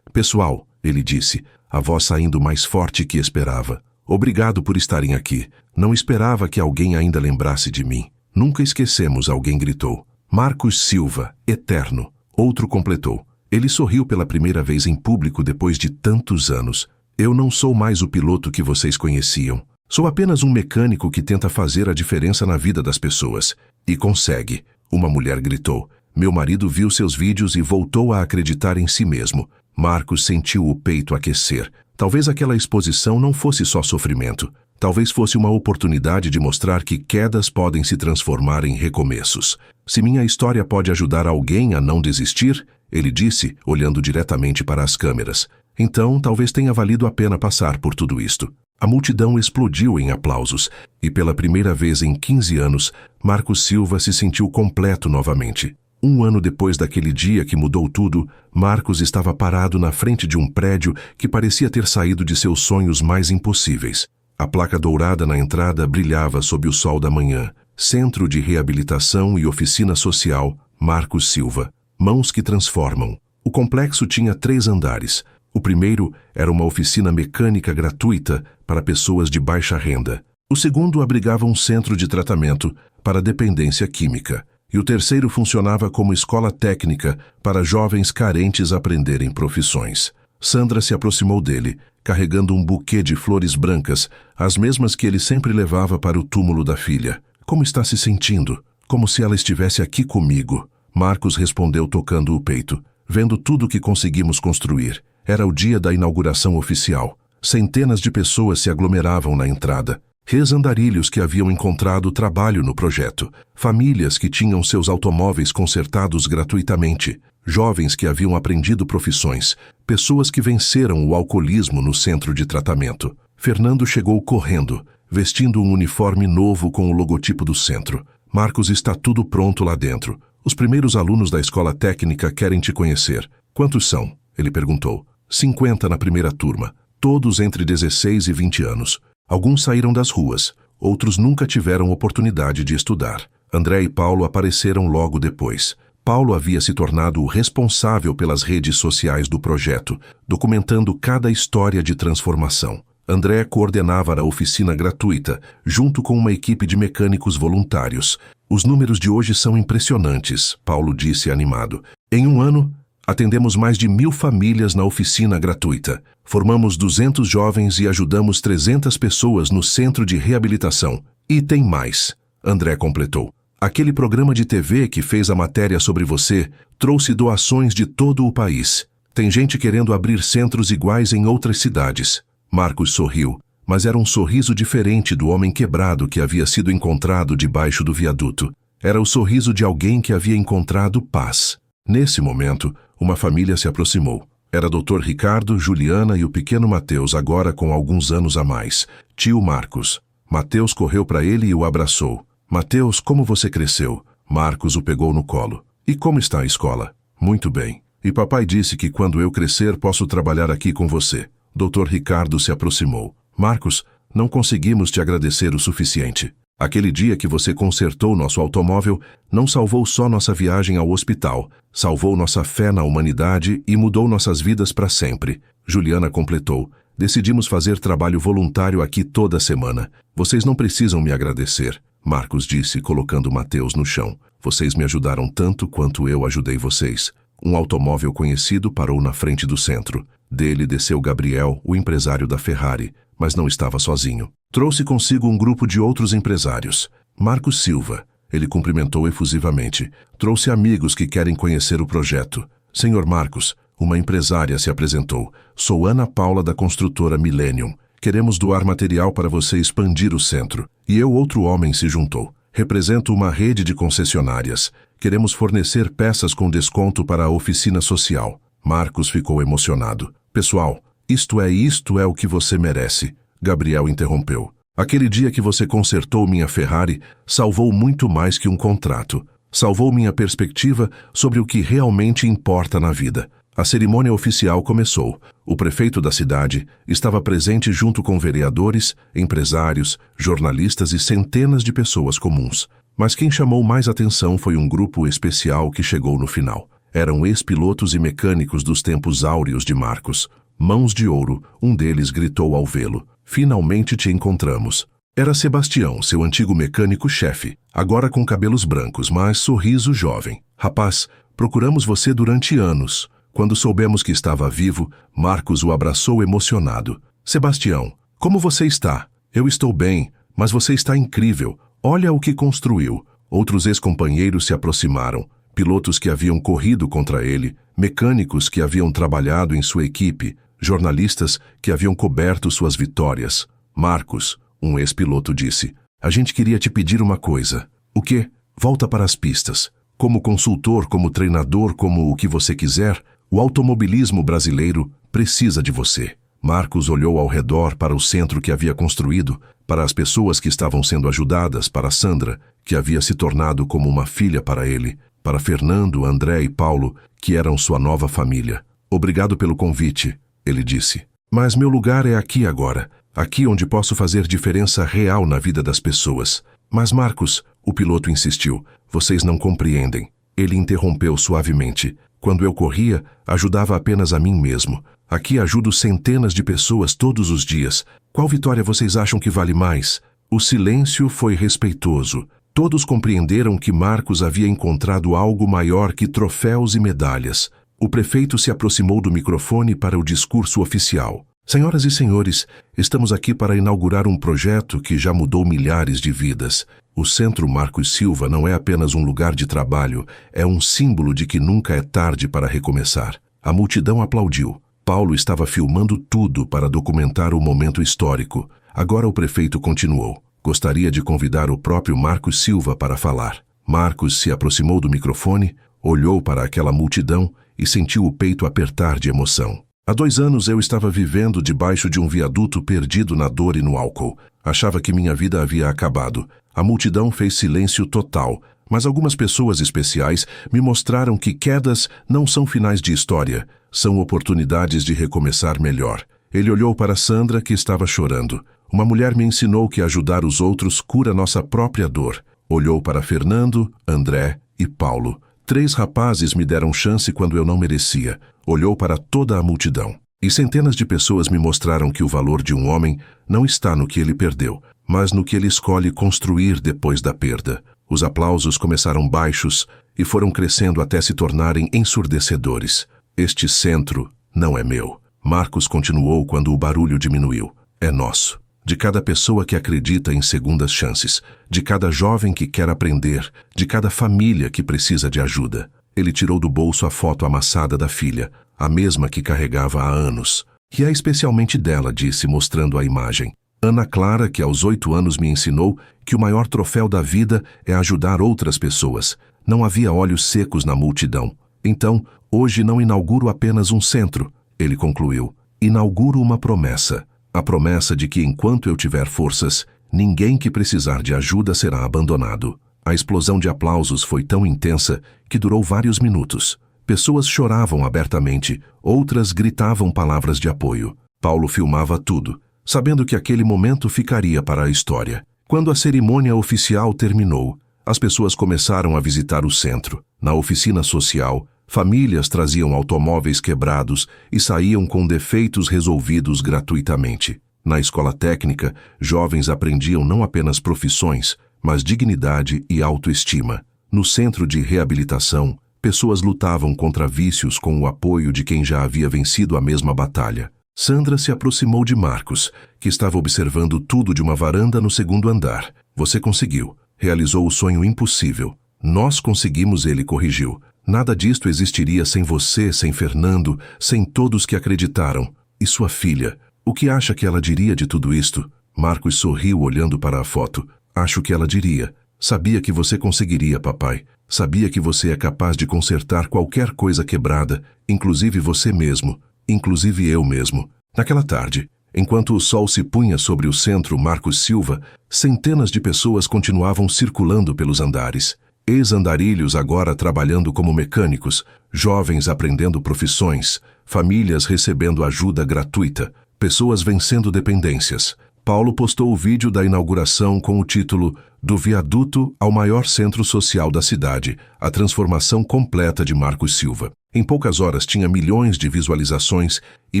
Pessoal, ele disse, a voz saindo mais forte que esperava. Obrigado por estarem aqui. Não esperava que alguém ainda lembrasse de mim. Nunca esquecemos, alguém gritou. Marcos Silva, eterno. Outro completou. Ele sorriu pela primeira vez em público depois de tantos anos. Eu não sou mais o piloto que vocês conheciam. Sou apenas um mecânico que tenta fazer a diferença na vida das pessoas. E consegue. Uma mulher gritou. Meu marido viu seus vídeos e voltou a acreditar em si mesmo. Marcos sentiu o peito aquecer. Talvez aquela exposição não fosse só sofrimento. Talvez fosse uma oportunidade de mostrar que quedas podem se transformar em recomeços. Se minha história pode ajudar alguém a não desistir, ele disse, olhando diretamente para as câmeras, então talvez tenha valido a pena passar por tudo isto. A multidão explodiu em aplausos e pela primeira vez em 15 anos, Marcos Silva se sentiu completo novamente. 1 ano depois daquele dia que mudou tudo, Marcos estava parado na frente de um prédio que parecia ter saído de seus sonhos mais impossíveis. A placa dourada na entrada brilhava sob o sol da manhã. Centro de Reabilitação e Oficina Social, Marcos Silva. Mãos que transformam. O complexo tinha 3 andares. O primeiro era uma oficina mecânica gratuita para pessoas de baixa renda. O segundo abrigava um centro de tratamento para dependência química. E o terceiro funcionava como escola técnica para jovens carentes aprenderem profissões. Sandra se aproximou dele, carregando um buquê de flores brancas, as mesmas que ele sempre levava para o túmulo da filha. Como está se sentindo? Como se ela estivesse aqui comigo. Marcos respondeu tocando o peito. Vendo tudo que conseguimos construir. Era o dia da inauguração oficial. Centenas de pessoas se aglomeravam na entrada. Ex-andarilhos que haviam encontrado trabalho no projeto. Famílias que tinham seus automóveis consertados gratuitamente. Jovens que haviam aprendido profissões. Pessoas que venceram o alcoolismo no centro de tratamento. Fernando chegou correndo, vestindo um uniforme novo com o logotipo do centro. Marcos, está tudo pronto lá dentro. Os primeiros alunos da escola técnica querem te conhecer. Quantos são? Ele perguntou. 50 na primeira turma. Todos entre 16 e 20 anos. Alguns saíram das ruas. Outros nunca tiveram oportunidade de estudar. André e Paulo apareceram logo depois. Paulo havia se tornado o responsável pelas redes sociais do projeto, documentando cada história de transformação. André coordenava a oficina gratuita, junto com uma equipe de mecânicos voluntários. Os números de hoje são impressionantes, Paulo disse animado. Em um ano, atendemos mais de 1000 famílias na oficina gratuita. Formamos 200 jovens e ajudamos 300 pessoas no centro de reabilitação. E tem mais, André completou. Aquele programa de TV que fez a matéria sobre você trouxe doações de todo o país. Tem gente querendo abrir centros iguais em outras cidades. Marcos sorriu, mas era um sorriso diferente do homem quebrado que havia sido encontrado debaixo do viaduto. Era o sorriso de alguém que havia encontrado paz. Nesse momento, uma família se aproximou. Era Dr. Ricardo, Juliana e o pequeno Mateus, agora com alguns anos a mais. Tio Marcos. Mateus correu para ele e o abraçou. Mateus, como você cresceu? Marcos o pegou no colo. E como está a escola? Muito bem. E papai disse que quando eu crescer posso trabalhar aqui com você. Dr. Ricardo se aproximou. Marcos, não conseguimos te agradecer o suficiente. Aquele dia que você consertou nosso automóvel não salvou só nossa viagem ao hospital, salvou nossa fé na humanidade e mudou nossas vidas para sempre. Juliana completou. Decidimos fazer trabalho voluntário aqui toda semana. Vocês não precisam me agradecer. Marcos disse, colocando Mateus no chão. Vocês me ajudaram tanto quanto eu ajudei vocês. Um automóvel conhecido parou na frente do centro. Dele desceu Gabriel, o empresário da Ferrari, mas não estava sozinho. Trouxe consigo um grupo de outros empresários. Marcos Silva. Ele cumprimentou efusivamente. Trouxe amigos que querem conhecer o projeto. Senhor Marcos, uma empresária se apresentou. Sou Ana Paula da construtora Millennium. Queremos doar material para você expandir o centro. E outro homem se juntou. Represento uma rede de concessionárias. Queremos fornecer peças com desconto para a oficina social. Marcos ficou emocionado. Pessoal, isto é o que você merece. Gabriel interrompeu. Aquele dia que você consertou minha Ferrari, salvou muito mais que um contrato. Salvou minha perspectiva sobre o que realmente importa na vida. A cerimônia oficial começou. O prefeito da cidade estava presente junto com vereadores, empresários, jornalistas e centenas de pessoas comuns. Mas quem chamou mais atenção foi um grupo especial que chegou no final. Eram ex-pilotos e mecânicos dos tempos áureos de Marcos. Mãos de ouro, um deles gritou ao vê-lo. Finalmente te encontramos. Era Sebastião, seu antigo mecânico-chefe, agora com cabelos brancos, mas sorriso jovem. Rapaz, procuramos você durante anos. Quando soubemos que estava vivo, Marcos o abraçou emocionado. Sebastião, como você está? Eu estou bem, mas você está incrível. Olha o que construiu. Outros ex-companheiros se aproximaram. Pilotos que haviam corrido contra ele, mecânicos que haviam trabalhado em sua equipe, jornalistas que haviam coberto suas vitórias. Marcos, um ex-piloto disse, a gente queria te pedir uma coisa. O quê? Volta para as pistas. Como consultor, como treinador, como o que você quiser, o automobilismo brasileiro precisa de você. Marcos olhou ao redor para o centro que havia construído, para as pessoas que estavam sendo ajudadas, para Sandra, que havia se tornado como uma filha para ele, para Fernando, André e Paulo, que eram sua nova família. Obrigado pelo convite, ele disse. Mas meu lugar é aqui agora. Aqui onde posso fazer diferença real na vida das pessoas. Mas Marcos, o piloto insistiu, vocês não compreendem. Ele interrompeu suavemente. Quando eu corria, ajudava apenas a mim mesmo. Aqui ajudo centenas de pessoas todos os dias. Qual vitória vocês acham que vale mais? O silêncio foi respeitoso. Todos compreenderam que Marcos havia encontrado algo maior que troféus e medalhas. O prefeito se aproximou do microfone para o discurso oficial. Senhoras e senhores, estamos aqui para inaugurar um projeto que já mudou milhares de vidas. O Centro Marcos Silva não é apenas um lugar de trabalho, é um símbolo de que nunca é tarde para recomeçar. A multidão aplaudiu. Paulo estava filmando tudo para documentar o momento histórico. Agora o prefeito continuou. Gostaria de convidar o próprio Marcos Silva para falar. Marcos se aproximou do microfone, olhou para aquela multidão e sentiu o peito apertar de emoção. Há 2 anos eu estava vivendo debaixo de um viaduto perdido na dor e no álcool. Achava que minha vida havia acabado. A multidão fez silêncio total, mas algumas pessoas especiais me mostraram que quedas não são finais de história, são oportunidades de recomeçar melhor. Ele olhou para Sandra, que estava chorando. Uma mulher me ensinou que ajudar os outros cura nossa própria dor. Olhou para Fernando, André e Paulo. 3 rapazes me deram chance quando eu não merecia. Olhou para toda a multidão. E centenas de pessoas me mostraram que o valor de um homem não está no que ele perdeu, mas no que ele escolhe construir depois da perda. Os aplausos começaram baixos e foram crescendo até se tornarem ensurdecedores. Este centro não é meu. Marcos continuou quando o barulho diminuiu. É nosso. De cada pessoa que acredita em segundas chances, de cada jovem que quer aprender, de cada família que precisa de ajuda. Ele tirou do bolso a foto amassada da filha, a mesma que carregava há anos. E é especialmente dela, disse, mostrando a imagem. Ana Clara, que aos 8 anos me ensinou que o maior troféu da vida é ajudar outras pessoas. Não havia olhos secos na multidão. Então, hoje não inauguro apenas um centro, ele concluiu. Inauguro uma promessa. A promessa de que enquanto eu tiver forças, ninguém que precisar de ajuda será abandonado. A explosão de aplausos foi tão intensa que durou vários minutos. Pessoas choravam abertamente, outras gritavam palavras de apoio. Paulo filmava tudo, sabendo que aquele momento ficaria para a história. Quando a cerimônia oficial terminou, as pessoas começaram a visitar o centro. Na oficina social, famílias traziam automóveis quebrados e saíam com defeitos resolvidos gratuitamente. Na escola técnica, jovens aprendiam não apenas profissões, mas dignidade e autoestima. No centro de reabilitação, pessoas lutavam contra vícios com o apoio de quem já havia vencido a mesma batalha. Sandra se aproximou de Marcos, que estava observando tudo de uma varanda no 2º andar. Você conseguiu. Realizou o sonho impossível. Nós conseguimos, ele corrigiu. Nada disto existiria sem você, sem Fernando, sem todos que acreditaram. E sua filha? O que acha que ela diria de tudo isto? Marcos sorriu olhando para a foto. Acho que ela diria. Sabia que você conseguiria, papai. Sabia que você é capaz de consertar qualquer coisa quebrada, inclusive você mesmo, inclusive eu mesmo. Naquela tarde, enquanto o sol se punha sobre o centro Marcos Silva, centenas de pessoas continuavam circulando pelos andares. Ex-andarilhos agora trabalhando como mecânicos, jovens aprendendo profissões, famílias recebendo ajuda gratuita, pessoas vencendo dependências. Paulo postou o vídeo da inauguração com o título Do Viaduto ao Maior Centro Social da Cidade, a transformação completa de Marcos Silva. Em poucas horas tinha milhões de visualizações e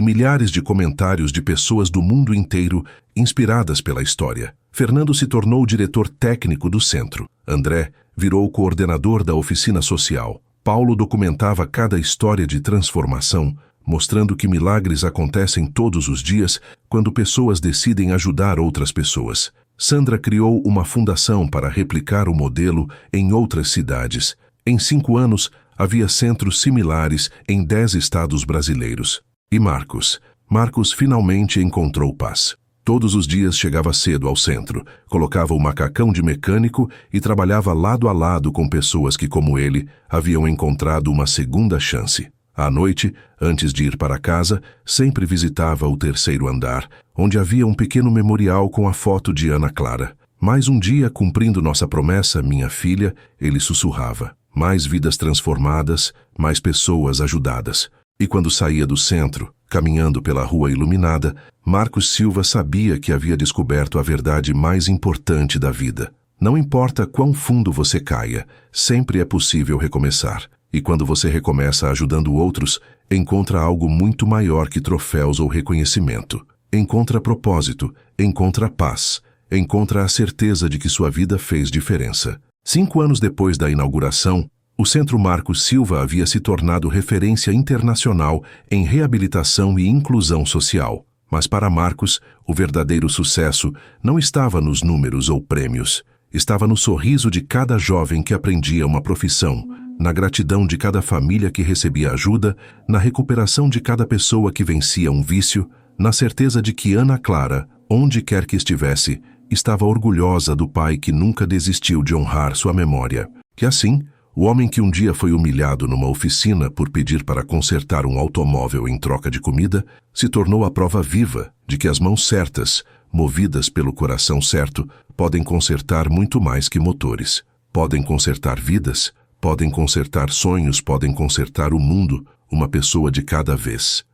milhares de comentários de pessoas do mundo inteiro inspiradas pela história. Fernando se tornou o diretor técnico do centro. André virou o coordenador da oficina social. Paulo documentava cada história de transformação, mostrando que milagres acontecem todos os dias quando pessoas decidem ajudar outras pessoas. Sandra criou uma fundação para replicar o modelo em outras cidades. Em 5 anos, havia centros similares em 10 estados brasileiros. E Marcos finalmente encontrou paz. Todos os dias chegava cedo ao centro, colocava o macacão de mecânico e trabalhava lado a lado com pessoas que, como ele, haviam encontrado uma segunda chance. À noite, antes de ir para casa, sempre visitava o 3º andar, onde havia um pequeno memorial com a foto de Ana Clara. Mais um dia, cumprindo nossa promessa, minha filha, ele sussurrava. Mais vidas transformadas, mais pessoas ajudadas. E quando saía do centro, caminhando pela rua iluminada, Marcos Silva sabia que havia descoberto a verdade mais importante da vida. Não importa quão fundo você caia, sempre é possível recomeçar. E quando você recomeça ajudando outros, encontra algo muito maior que troféus ou reconhecimento. Encontra propósito, encontra paz, encontra a certeza de que sua vida fez diferença. 5 anos depois da inauguração, o Centro Marcos Silva havia se tornado referência internacional em reabilitação e inclusão social. Mas para Marcos, o verdadeiro sucesso não estava nos números ou prêmios. Estava no sorriso de cada jovem que aprendia uma profissão, na gratidão de cada família que recebia ajuda, na recuperação de cada pessoa que vencia um vício, na certeza de que Ana Clara, onde quer que estivesse, estava orgulhosa do pai que nunca desistiu de honrar sua memória. Que assim, o homem que um dia foi humilhado numa oficina por pedir para consertar um automóvel em troca de comida, se tornou a prova viva de que as mãos certas, movidas pelo coração certo, podem consertar muito mais que motores. Podem consertar vidas, podem consertar sonhos, podem consertar o mundo, uma pessoa de cada vez.